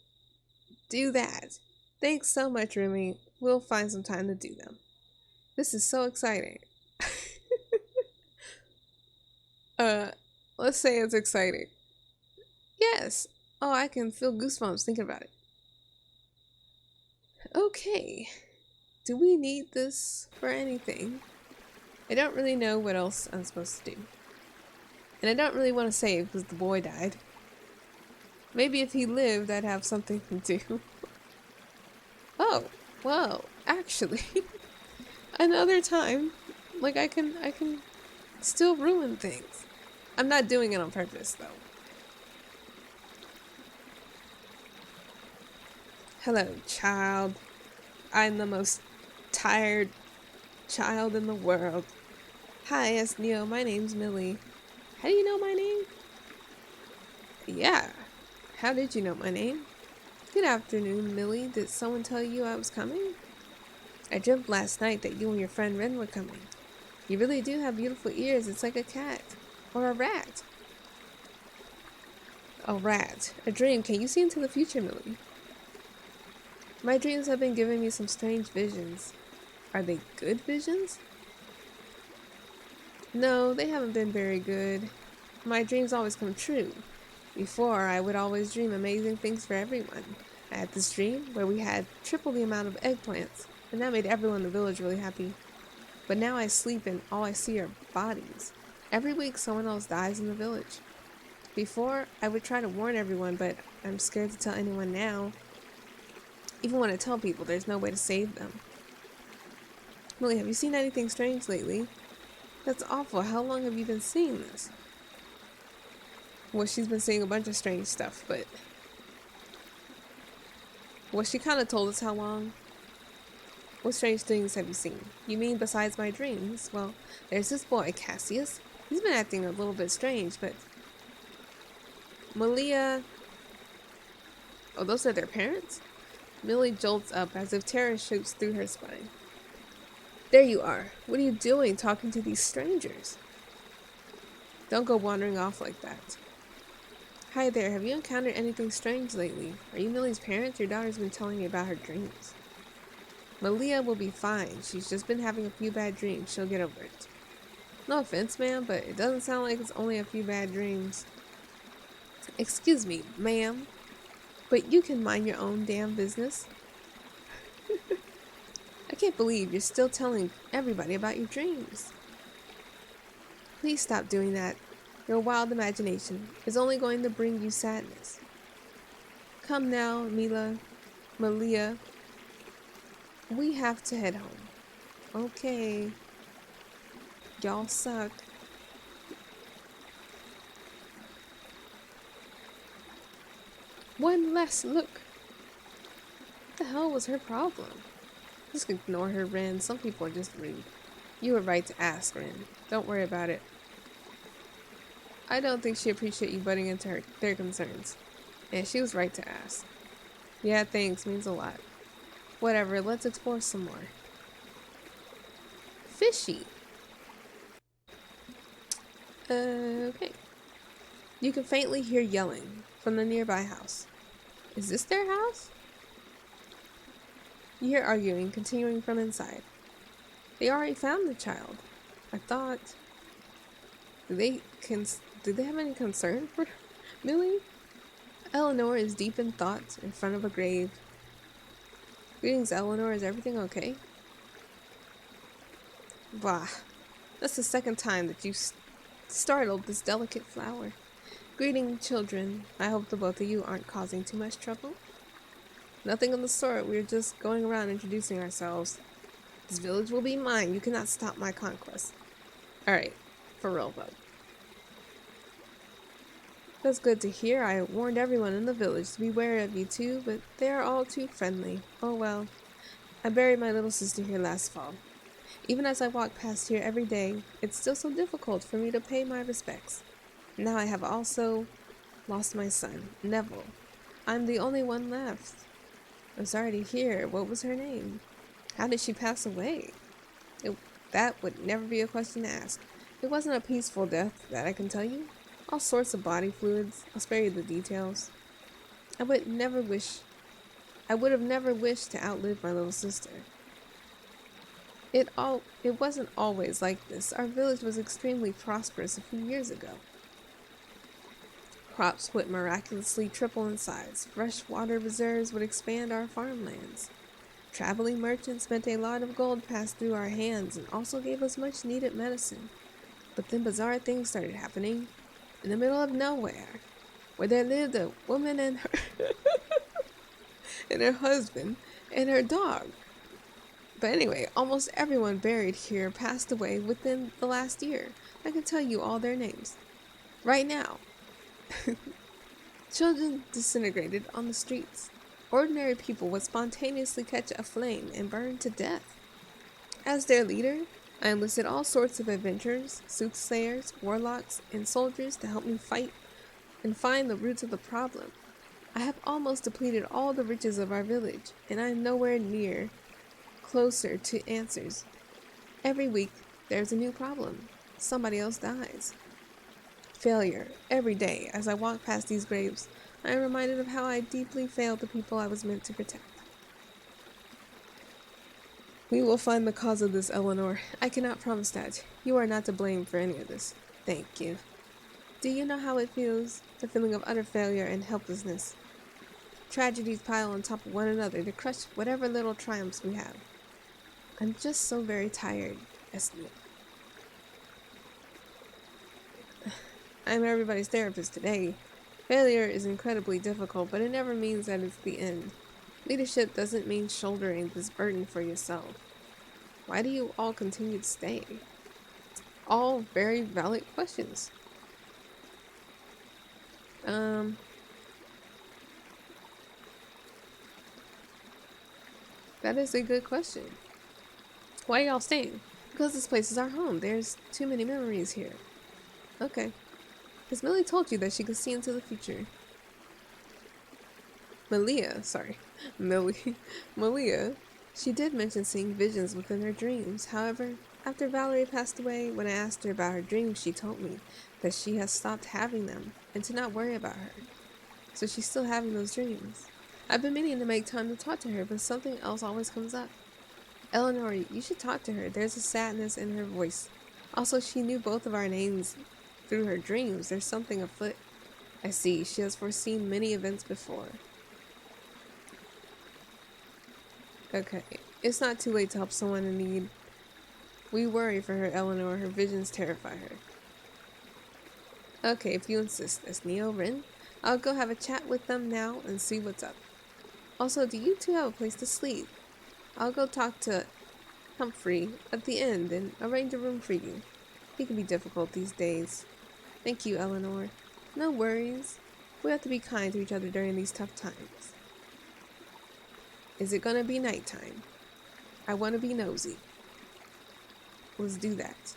do that. Thanks so much, Remy. We'll find some time to do them. This is so exciting. Uh, let's say it's exciting. Yes. Oh, I can feel goosebumps thinking about it. Okay. Do we need this for anything? I don't really know what else I'm supposed to do. And I don't really want to save because the boy died. Maybe if he lived, I'd have something to do. Oh, well, actually, another time, like I can still ruin things. I'm not doing it on purpose though. Hello, child. I'm the most tired child in the world. Hi, yes, Neo. My name's Millie. How do you know my name? Yeah. How did you know my name? Good afternoon, Millie. Did someone tell you I was coming? I dreamt last night that you and your friend Ren were coming. You really do have beautiful ears. It's like a cat. Or a rat. A rat. A dream. Can you see into the future, Millie? My dreams have been giving me some strange visions. Are they good visions? No, they haven't been very good. My dreams always come true. Before, I would always dream amazing things for everyone. I had this dream where we had triple the amount of eggplants, and that made everyone in the village really happy. But now I sleep and all I see are bodies. Every week someone else dies in the village. Before, I would try to warn everyone, but I'm scared to tell anyone now. Even when I tell people, there's no way to save them. Millie, have you seen anything strange lately? That's awful. How long have you been seeing this? Well, she's been seeing a bunch of strange stuff, but... Well, she kind of told us how long. What strange things have you seen? You mean besides my dreams? Well, there's this boy, Cassius. He's been acting a little bit strange, but... Malia... Oh, those are their parents? Millie jolts up as if terror shoots through her spine. There you are. What are you doing talking to these strangers? Don't go wandering off like that. Hi there, have you encountered anything strange lately? Are you Millie's parents? Your daughter's been telling me about her dreams. Malia will be fine. She's just been having a few bad dreams. She'll get over it. No offense, ma'am, but it doesn't sound like it's only a few bad dreams. Excuse me, ma'am, but you can mind your own damn business. I can't believe you're still telling everybody about your dreams. Please stop doing that. Your wild imagination is only going to bring you sadness. Come now, Malia. We have to head home. Okay. Y'all suck. One last look. What the hell was her problem? Just ignore her, Ren. Some people are just rude. You were right to ask, Ren. Don't worry about it. I don't think she appreciates you butting into their concerns. And she was right to ask. Yeah, thanks. Means a lot. Whatever, let's explore some more. Fishy. Okay. You can faintly hear yelling from the nearby house. Is this their house? You hear arguing continuing from inside. They already found the child. I thought... Do they have any concern for Millie? Eleanor is deep in thought in front of a grave. Greetings, Eleanor. Is everything okay? Bah. That's the second time that you startled this delicate flower. Greeting, children. I hope the both of you aren't causing too much trouble. Nothing of the sort. We're just going around introducing ourselves. This village will be mine. You cannot stop my conquest. Alright. For real, though. That's good to hear. I warned everyone in the village to be wary of you too, but they are all too friendly. Oh well. I buried my little sister here last fall. Even as I walk past here every day, it's still so difficult for me to pay my respects. Now I have also lost my son, Neville. I'm the only one left. I'm sorry to hear. What was her name? How did she pass away? That would never be a question to ask. It wasn't a peaceful death, that I can tell you. All sorts of body fluids. I'll spare you the details. I would have never wished to outlive my little sister. It wasn't always like this. Our village was extremely prosperous a few years ago. Crops would miraculously triple in size. Fresh water reserves would expand our farmlands. Traveling merchants meant a lot of gold passed through our hands and also gave us much needed medicine. But then bizarre things started happening in the middle of nowhere, where there lived a woman and her and her husband and her dog. But anyway, almost everyone buried here passed away within the last year. I can tell you all their names. Right now. Children disintegrated on the streets. Ordinary people would spontaneously catch a flame and burn to death. As their leader, I enlisted all sorts of adventurers, soothsayers, warlocks, and soldiers to help me fight and find the roots of the problem. I have almost depleted all the riches of our village, and I am nowhere near closer to answers. Every week, there's a new problem. Somebody else dies. Failure. Every day, as I walk past these graves, I am reminded of how I deeply failed the people I was meant to protect. We will find the cause of this, Eleanor. I cannot promise that. You are not to blame for any of this. Thank you. Do you know how it feels? The feeling of utter failure and helplessness. Tragedies pile on top of one another to crush whatever little triumphs we have. I'm just so very tired, Esme. I'm everybody's therapist today. Failure is incredibly difficult, but it never means that it's the end. Leadership doesn't mean shouldering this burden for yourself. Why do you all continue to stay? All very valid questions. That is a good question. Why are y'all staying? Because this place is our home. There's too many memories here. Okay. Has Millie told you that she could see into the future? Millie. Malia. She did mention seeing visions within her dreams. However, after Valerie passed away, when I asked her about her dreams, she told me that she has stopped having them and to not worry about her. So she's still having those dreams. I've been meaning to make time to talk to her, but something else always comes up. Eleanor, you should talk to her. There's a sadness in her voice. Also, she knew both of our names through her dreams. There's something afoot. I see. She has foreseen many events before. Okay. It's not too late to help someone in need. We worry for her, Eleanor. Her visions terrify her. Okay, if you insist. That's Neo Rin. I'll go have a chat with them now and see what's up. Also, do you two have a place to sleep? I'll go talk to Humphrey at the end and arrange a room for you. He can be difficult these days. Thank you, Eleanor. No worries. We have to be kind to each other during these tough times. Is it gonna be nighttime? I want to be nosy. Let's do that.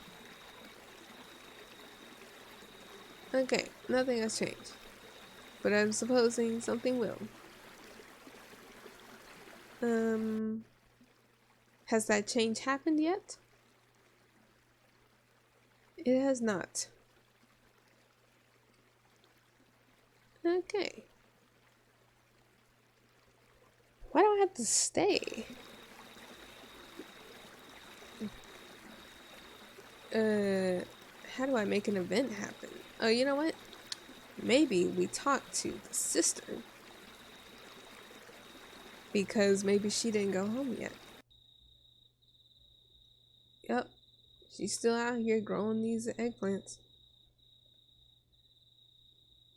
Okay, nothing has changed. But I'm supposing something will. Has that change happened yet? It has not. Okay. Why do I have to stay? How do I make an event happen? Oh, you know what? Maybe we talk to the sister. Because maybe she didn't go home yet. Yep. She's still out here growing these eggplants.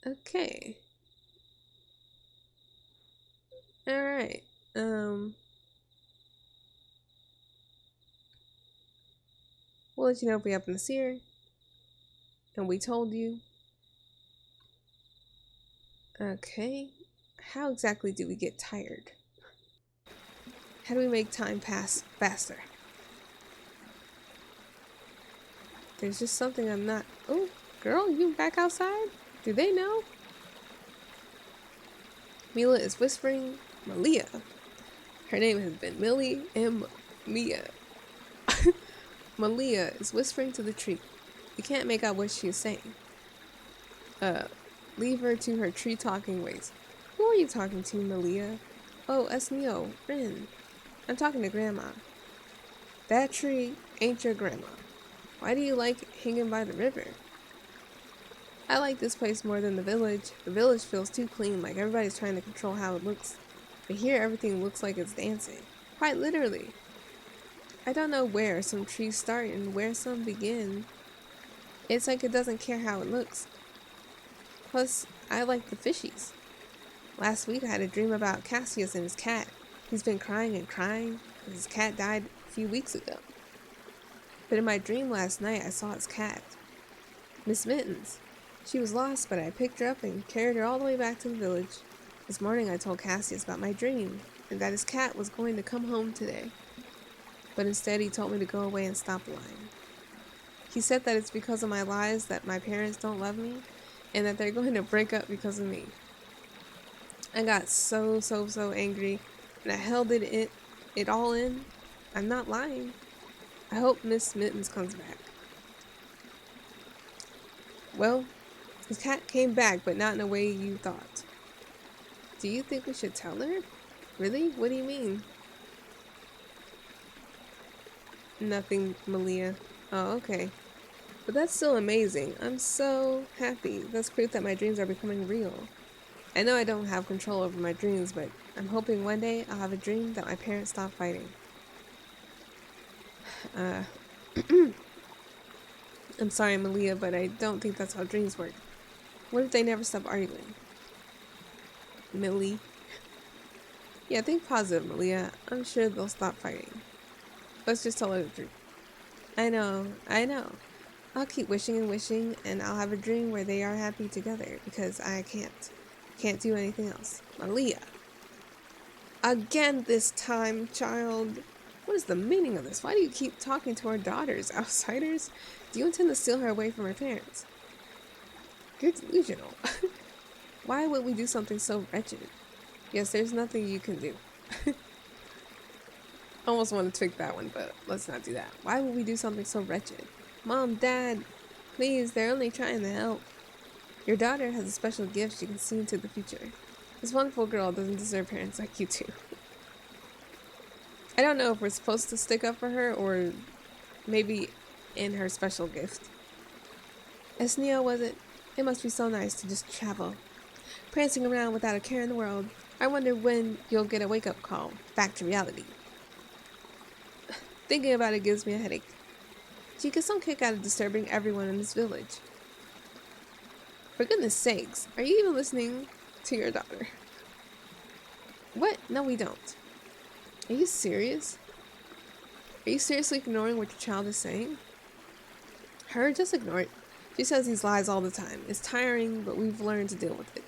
Okay. Alright. We'll let you know if we happen to see her. And we told you. Okay. How exactly do we get tired? How do we make time pass faster? There's just something I'm not... Oh, girl, you back outside? Do they know? Mila is whispering Malia. Her name has been Millie and Mia. Malia is whispering to the tree. We can't make out what she is saying. Leave her to her tree talking ways. Who are you talking to, Malia? Oh, it's Neo, Rin. I'm talking to Grandma. That tree ain't your grandma. Why do you like hanging by the river? I like this place more than the village. The village feels too clean, like everybody's trying to control how it looks. But here, everything looks like it's dancing. Quite literally. I don't know where some trees start and where some begin. It's like it doesn't care how it looks. Plus, I like the fishies. Last week I had a dream about Cassius and his cat. He's been crying and crying because his cat died a few weeks ago. But in my dream last night I saw his cat, Miss Mittens. She was lost, but I picked her up and carried her all the way back to the village. This morning I told Cassius about my dream and that his cat was going to come home today. But instead he told me to go away and stop lying. He said that it's because of my lies that my parents don't love me and that they're going to break up because of me. I got so angry and I held it all in. I'm not lying. I hope Miss Mittens comes back. Well, his cat came back, but not in a way you thought. Do you think we should tell her? Really? What do you mean? Nothing, Malia. Oh, okay. But that's still amazing. I'm so happy. That's proof that my dreams are becoming real. I know I don't have control over my dreams, but I'm hoping one day I'll have a dream that my parents stop fighting. I'm sorry, Malia, but I don't think that's how dreams work. What if they never stop arguing? Millie. Yeah, think positive, Malia. I'm sure they'll stop fighting. Let's just tell her the truth. I know. I'll keep wishing and wishing, and I'll have a dream where they are happy together, because I can't do anything else. Malia. Again this time, child. What is the meaning of this? Why do you keep talking to our daughters, outsiders? Do you intend to steal her away from her parents? You're delusional. Why would we do something so wretched? Yes, there's nothing you can do. Almost want to tweak that one, but let's not do that. Why would we do something so wretched? Mom, Dad, please, they're only trying to help. Your daughter has a special gift she can see into the future. This wonderful girl doesn't deserve parents like you two. I don't know if we're supposed to stick up for her or maybe in her special gift. As Neo was it? It must be so nice to just travel, prancing around without a care in the world. I wonder when you'll get a wake-up call, back to reality. Thinking about it gives me a headache. She gets some kick out of disturbing everyone in this village. For goodness sakes, are you even listening to your daughter? What? No, we don't. Are you serious? Are you seriously ignoring what your child is saying? Her? Just ignore it. She says these lies all the time. It's tiring, but we've learned to deal with it.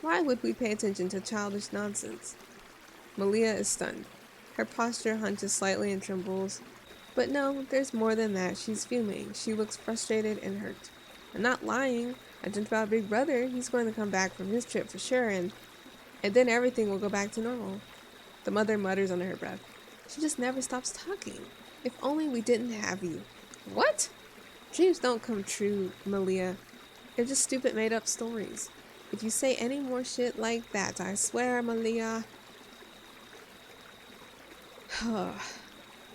Why would we pay attention to childish nonsense? Malia is stunned. Her posture hunches slightly and trembles. But no, there's more than that. She's fuming. She looks frustrated and hurt. I'm not lying. I dreamt about Big Brother. He's going to come back from his trip for sure, and then everything will go back to normal. The mother mutters under her breath. She just never stops talking. If only we didn't have you. What? Dreams don't come true, Malia. They're just stupid made-up stories. If you say any more shit like that, I swear, Malia.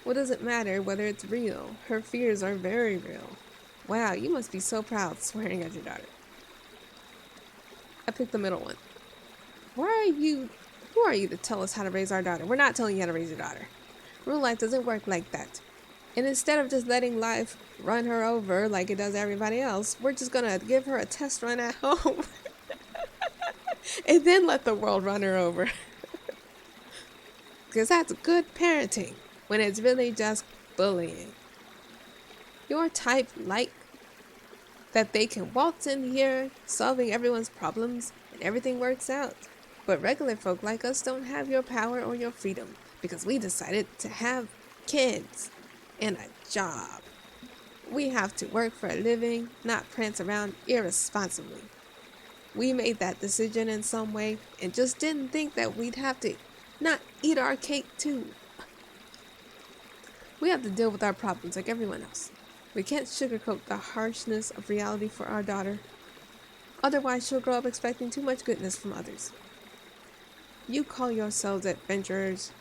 What does it matter whether it's real? Her fears are very real. Wow, you must be so proud swearing at your daughter. I picked the middle one. Who are you to tell us how to raise our daughter? We're not telling you how to raise your daughter. Real life doesn't work like that. And instead of just letting life run her over like it does everybody else, we're just gonna give her a test run at home. And then let the world run her over. Because that's good parenting when it's really just bullying. Your type like that they can waltz in here solving everyone's problems and everything works out. But regular folk like us don't have your power or your freedom because we decided to have kids and a job. We have to work for a living, not prance around irresponsibly. We made that decision in some way and just didn't think that we'd have to not eat our cake too. We have to deal with our problems like everyone else. We can't sugarcoat the harshness of reality for our daughter. Otherwise, she'll grow up expecting too much goodness from others. You call yourselves adventurers.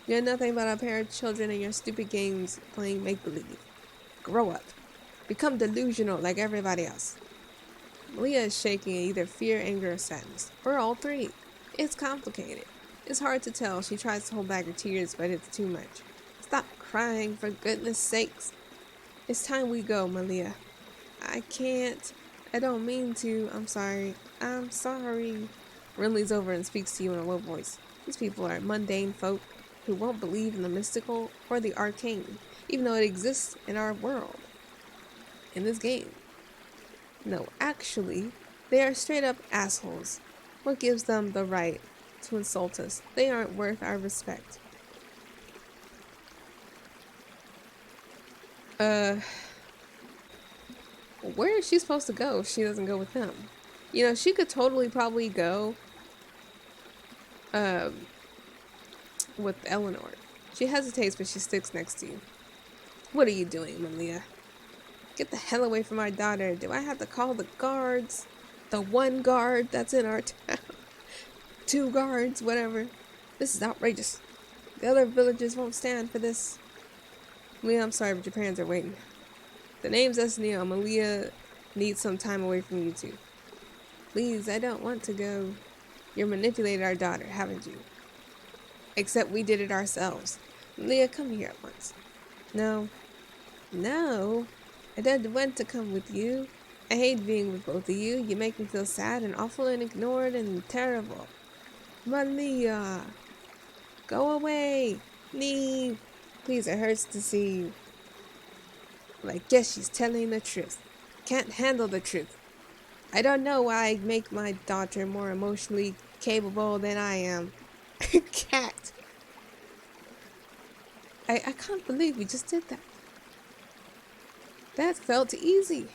You're nothing but a pair of children in your stupid games playing make believe. Grow up. Become delusional like everybody else. Leah is shaking in either fear, anger, or sadness, or all three. It's complicated. It's hard to tell. She tries to hold back her tears, but it's too much. Stop crying, for goodness sakes. It's time we go, Malia. I can't. I don't mean to. I'm sorry. I'm sorry. Rin leans over and speaks to you in a low voice. These people are mundane folk who won't believe in the mystical or the arcane, even though it exists in our world, in this game. No, actually, they are straight up assholes. What gives them the right to insult us? They aren't worth our respect. Uh, where is she supposed to go if she doesn't go with them? You know, she could totally probably go um, with Eleanor. She hesitates, but she sticks next to you. What are you doing, Malia? Get the hell away from our daughter. Do I have to call the guards? The one guard that's in our town? Two guards, whatever. This is outrageous. The other villagers won't stand for this. Malia, I'm sorry, but your parents are waiting. The name's Esneo. Malia needs some time away from you two. Please, I don't want to go. You manipulated our daughter, haven't you? Except we did it ourselves. Malia, come here at once. No. No. I don't want to come with you. I hate being with both of you. You make me feel sad and awful and ignored and terrible. Malia, go away. Leave. Please, it hurts to see you. But I guess she's telling the truth. Can't handle the truth. I don't know why I make my daughter more emotionally capable than I am. Cat. I can't believe we just did that. That felt easy.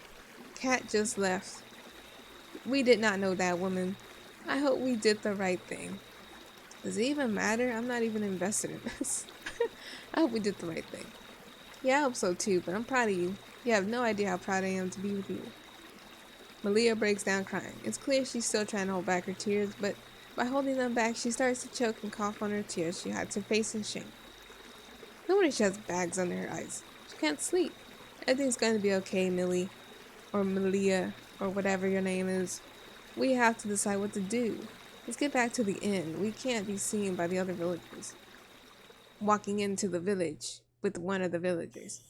Cat just left. We did not know that woman. I hope we did the right thing. Does it even matter? I'm not even invested in this. I hope we did the right thing. Yeah, I hope so too, but I'm proud of you. You have no idea how proud I am to be with you. Malia breaks down crying. It's clear she's still trying to hold back her tears, but by holding them back, she starts to choke and cough on her tears. She hides her face in shame. No wonder she has bags under her eyes. She can't sleep. Everything's going to be okay, Millie. Or Malia, or whatever your name is. We have to decide what to do. Let's get back to the inn. We can't be seen by the other villagers. Walking into the village with one of the villagers.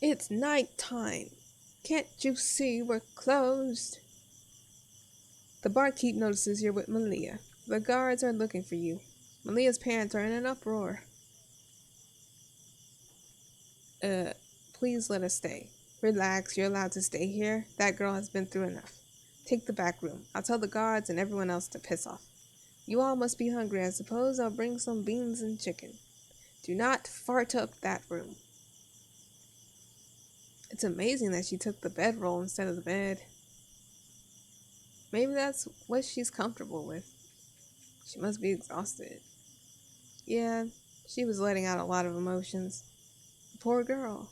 It's night time. Can't you see we're closed? The barkeep notices you're with Malia. The guards are looking for you. Malia's parents are in an uproar. Uh, please let us stay. Relax, you're allowed to stay here. That girl has been through enough. Take the back room. I'll tell the guards and everyone else to piss off. You all must be hungry. I suppose I'll bring some beans and chicken. Do not fart up that room. It's amazing that she took the bedroll instead of the bed. Maybe that's what she's comfortable with. She must be exhausted. Yeah, she was letting out a lot of emotions. Poor girl.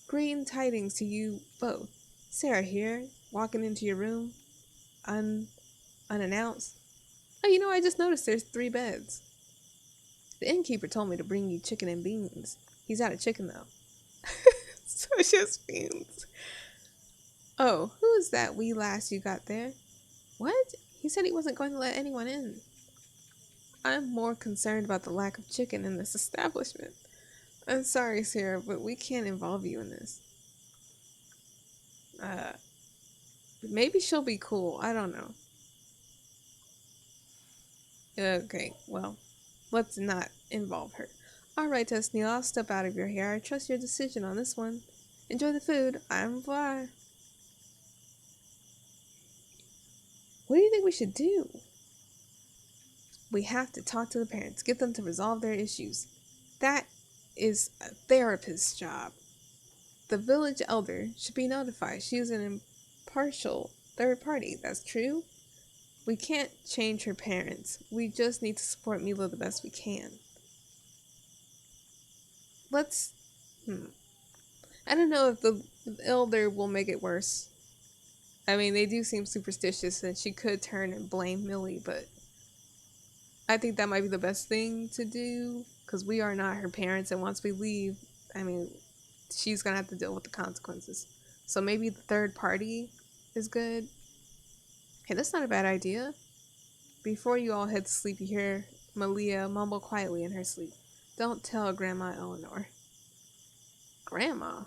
Greeting tidings to you both. Sarah here, walking into your room, unannounced. Oh, you know, I just noticed there's 3 beds. The innkeeper told me to bring you chicken and beans. He's out of chicken, though. So it's just beans. Oh, who is that wee lass you got there? What? He said he wasn't going to let anyone in. I'm more concerned about the lack of chicken in this establishment. I'm sorry, Sarah, but we can't involve you in this. Uh, Maybe she'll be cool. I don't know. Okay, well, let's not involve her. Alright, Tesneil, I'll step out of your hair. I trust your decision on this one. Enjoy the food. I'm fly. What do you think we should do? We have to talk to the parents, get them to resolve their issues. That is a therapist's job. The village elder should be notified. She is an impartial third party. That's true. We can't change her parents. We just need to support Mila the best we can. Let's... I don't know if the elder will make it worse. I mean, they do seem superstitious, and she could turn and blame Millie, but... I think that might be the best thing to do because we are not her parents, and once we leave, I mean, she's gonna have to deal with the consequences. So maybe the third party is good. Hey, that's not a bad idea. Before you all head to sleep, you hear Malia mumble quietly in her sleep. Don't tell Grandma Eleanor. Grandma?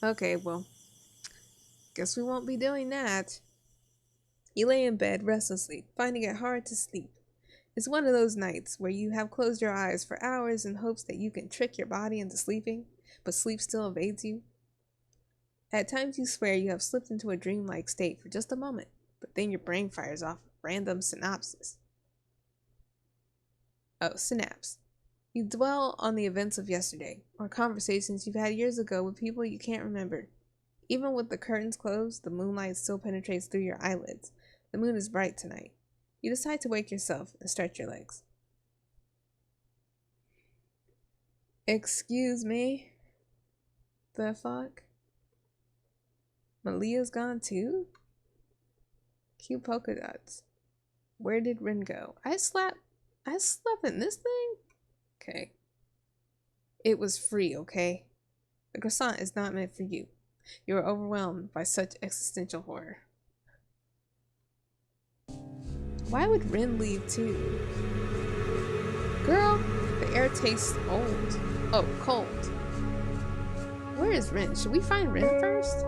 Okay, well, guess we won't be doing that. You lay in bed restlessly, finding it hard to sleep. It's one of those nights where you have closed your eyes for hours in hopes that you can trick your body into sleeping, but sleep still evades you. At times you swear you have slipped into a dreamlike state for just a moment, but then your brain fires off a random synopsis. Oh, synapse. You dwell on the events of yesterday, or conversations you've had years ago with people you can't remember. Even with the curtains closed, the moonlight still penetrates through your eyelids. The moon is bright tonight. You decide to wake yourself and stretch your legs. Excuse me? The fuck? Malia's gone too? Cute polka dots. Where did Rin go? I slept in this thing? Okay. It was free, okay? The croissant is not meant for you. You are overwhelmed by such existential horror. Why would Rin leave too? Girl, the air tastes old. Oh, cold. Where is Rin? Should we find Rin first?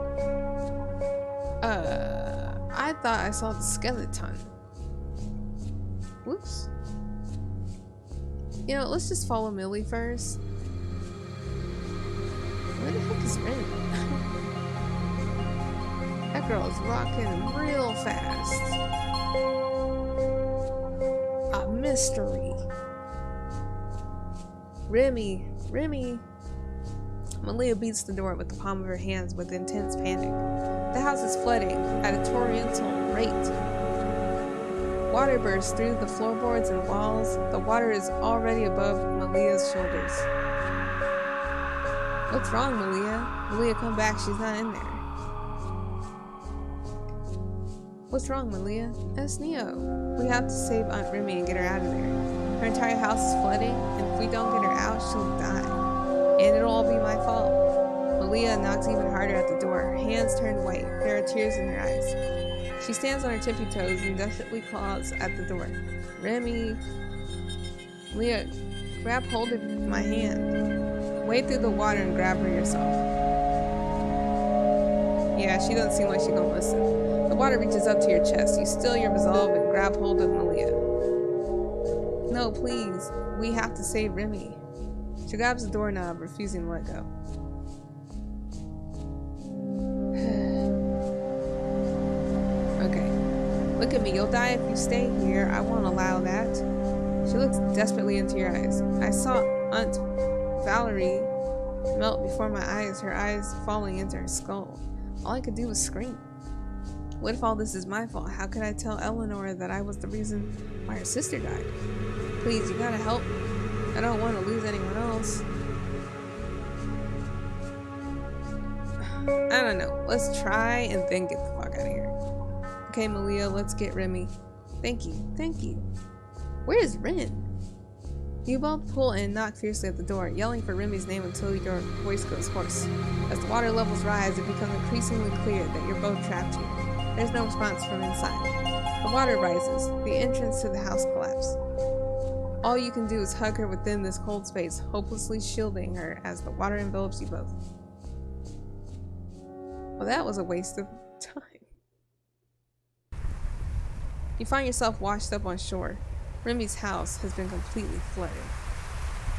I thought I saw the skeleton. Whoops. You know, let's just follow Millie first. Where the heck is Rin? That girl is rocking real fast. A mystery. Remy. Malia beats the door with the palm of her hands with intense panic. The house is flooding at a torrential rate. Water bursts through the floorboards and walls. The water is already above Malia's shoulders. What's wrong, Malia? Malia, come back. She's not in there. What's wrong, Malia? That's Neo. We have to save Aunt Remy and get her out of there. Her entire house is flooding, and if we don't get her out, she'll die. And it'll all be my fault. Malia knocks even harder at the door. Her hands turn white. There are tears in her eyes. She stands on her tippy toes and desperately claws at the door. Remy. Malia, grab hold of my hand. Wade through the water and grab her yourself. Yeah, she doesn't seem like she's gonna listen. The water reaches up to your chest. You still your resolve and grab hold of Malia. No, please. We have to save Remy. She grabs the doorknob, refusing to let go. Okay. Look at me. You'll die if you stay here. I won't allow that. She looks desperately into your eyes. I saw Aunt Valerie melt before my eyes, her eyes falling into her skull. All I could do was scream. What if all this is my fault? How could I tell Eleanor that I was the reason why her sister died? Please, you gotta help. I don't want to lose anyone else. I don't know. Let's try and then get the fuck out of here. Okay, Malia, let's get Remy. Thank you. Where is Rin? You both pull and knock fiercely at the door, yelling for Remy's name until your voice goes hoarse. As the water levels rise, it becomes increasingly clear that you're both trapped here. There's no response from inside. The water rises. The entrance to the house collapses. All you can do is hug her within this cold space, hopelessly shielding her as the water envelops you both. Well, that was a waste of time. You find yourself washed up on shore. Remy's house has been completely flooded.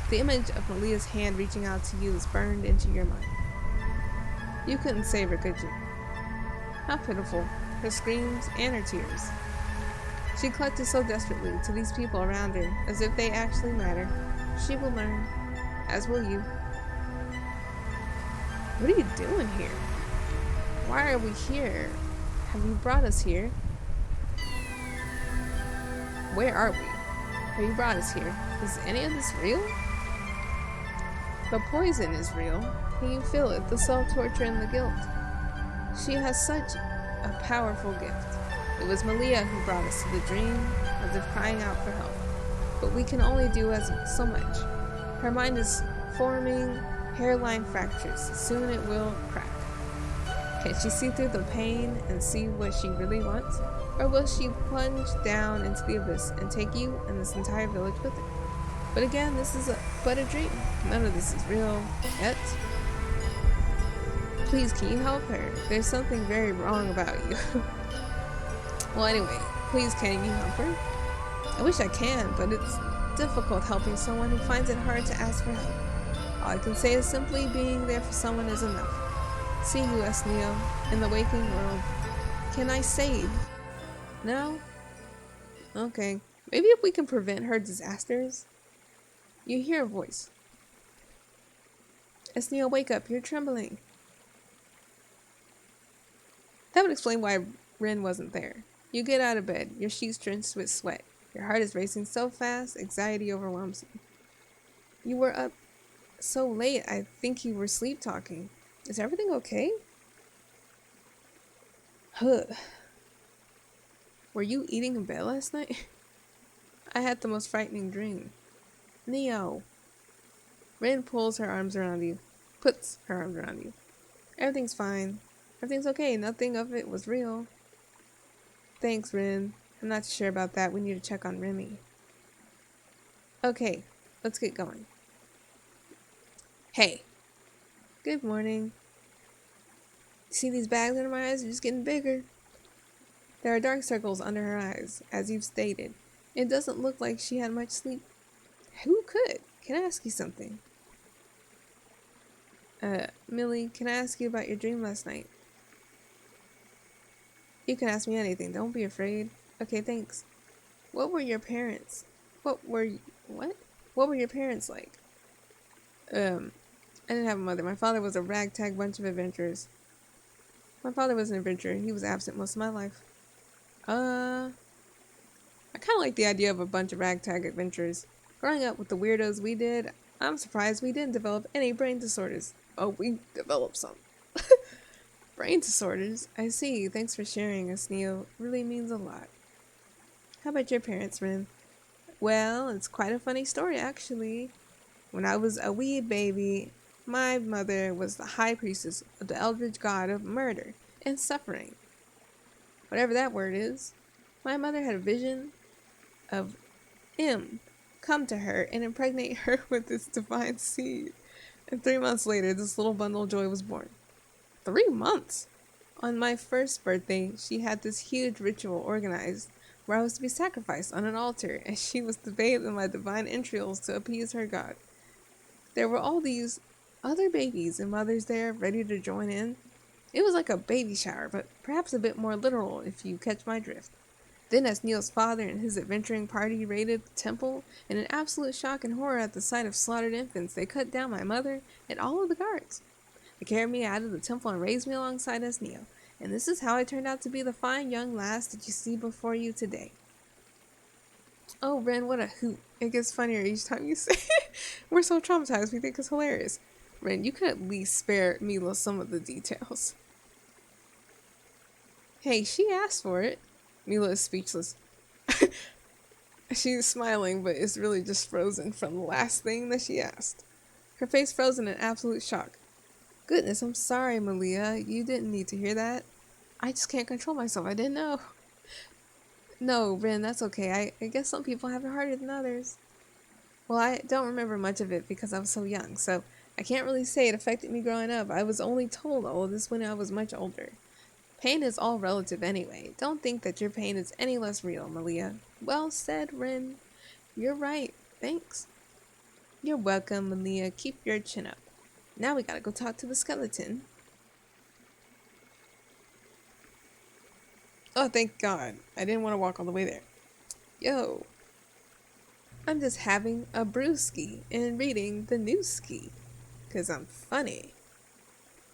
The image of Malia's hand reaching out to you is burned into your mind. You couldn't save her, could you? How pitiful. Her screams and her tears. She clutches so desperately to these people around her, as if they actually matter. She will learn, as will you. What are you doing here? Why are we here? Have you brought us here? Where are we? Have you brought us here? Is any of this real? The poison is real. Can you feel it? The self-torture and the guilt. She has such a powerful gift. It was Malia who brought us to the dream, as if crying out for help. but we can only do as so much. Her mind is forming hairline fractures. Soon it will crack. Can she see through the pain and see what she really wants? Or will she plunge down into the abyss and take you and this entire village with her? But again, this is but a dream. None of this is real yet. Please, can you help her? There's something very wrong about you. Well, anyway, please, can you help her? I wish I can, but it's difficult helping someone who finds it hard to ask for help. All I can say is simply being there for someone is enough. See you, Esneo, in the waking world. Can I save? No? Okay. Maybe if we can prevent her disasters? You hear a voice. Esneo, wake up. You're trembling. That would explain why Rin wasn't there. You get out of bed, your sheets drenched with sweat. Your heart is racing so fast, anxiety overwhelms you. You were up so late, I think you were sleep talking. Is everything okay? Huh. Were you eating in bed last night? I had the most frightening dream. Neo. Rin pulls her arms around you. Puts her arms around you. Everything's fine. Everything's okay. Nothing of it was real. Thanks, Rin. I'm not sure about that. We need to check on Remy. Okay, let's get going. Hey. Good morning. See these bags under my eyes? They're just getting bigger. There are dark circles under her eyes, as you've stated. It doesn't look like she had much sleep. Who could? Can I ask you something? Millie, can I ask you about your dream last night? You can ask me anything. Don't be afraid. Okay, thanks. What were your parents? What? What were your parents like? I didn't have a mother. My father was a ragtag bunch of adventurers. My father was an adventurer. He was absent most of my life. I kind of like the idea of a bunch of ragtag adventurers. Growing up with the weirdos we did, I'm surprised we didn't develop any brain disorders. Oh, we developed some. Brain disorders? I see. Thanks for sharing, Esneo. Really means a lot. How about your parents, Rin? Well, it's quite a funny story, actually. When I was a wee baby, my mother was the high priestess of the eldritch god of murder and suffering. Whatever that word is. My mother had a vision of M come to her and impregnate her with this divine seed. And 3 months later, this little bundle of joy was born. 3 months? On my first birthday, she had this huge ritual organized where I was to be sacrificed on an altar, and she was to bathe in my divine entrails to appease her god. There were all these other babies and mothers there ready to join in. It was like a baby shower, but perhaps a bit more literal if you catch my drift. Then as Neil's father and his adventuring party raided the temple, in an absolute shock and horror at the sight of slaughtered infants, they cut down my mother and all of the guards. They carried me out of the temple and raised me alongside Esneo, and this is how I turned out to be the fine young lass that you see before you today. Oh, Ren, what a hoot. It gets funnier each time you say it. We're so traumatized, we think it's hilarious. Ren, you could at least spare Mila some of the details. Hey, she asked for it. Mila is speechless. She's smiling, but is really just frozen from the last thing that she asked. Her face frozen in absolute shock. Goodness, I'm sorry, Malia. You didn't need to hear that. I just can't control myself. I didn't know. No, Ren, that's okay. I guess some people have it harder than others. Well, I don't remember much of it because I was so young, so I can't really say it affected me growing up. I was only told all of this when I was much older. Pain is all relative anyway. Don't think that your pain is any less real, Malia. Well said, Ren. You're right. Thanks. You're welcome, Malia. Keep your chin up. Now we gotta go talk to the skeleton. Oh, thank God. I didn't want to walk all the way there. Yo. I'm just having a brewski and reading the newski. 'Cause I'm funny.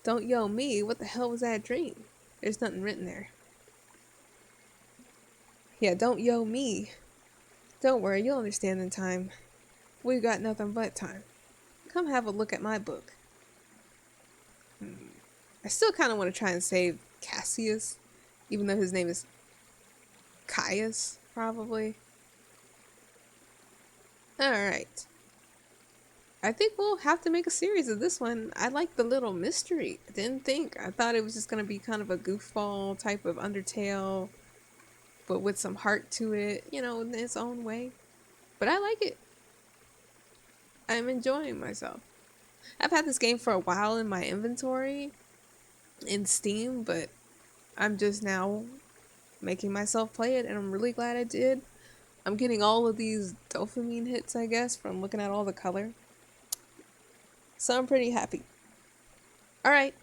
Don't yo me. What the hell was that dream? There's nothing written there. Yeah, don't yo me. Don't worry, you'll understand in time. We've got nothing but time. Come have a look at my book. I still kind of want to try and save Cassius, even though his name is Caius, probably. All right. I think we'll have to make a series of this one. I like the little mystery. I didn't think. I thought it was just going to be kind of a goofball type of Undertale, but with some heart to it, in its own way. But I like it. I'm enjoying myself. I've had this game for a while in my inventory in Steam, but I'm just now making myself play it, and I'm really glad I did. I'm getting all of these dopamine hits, I guess, from looking at all the color. So I'm pretty happy. All right.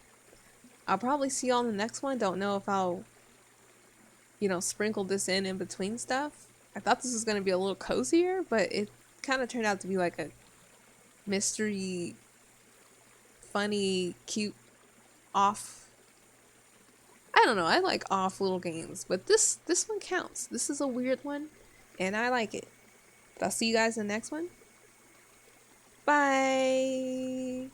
I'll probably see you on the next one. Don't know if I'll, sprinkle this in between stuff. I thought this was going to be a little cozier, but it kind of turned out to be like a mystery, funny, cute, off. I don't know. I like off little games, but this one counts. This is a weird one, and I like it. But I'll see you guys in the next one. Bye.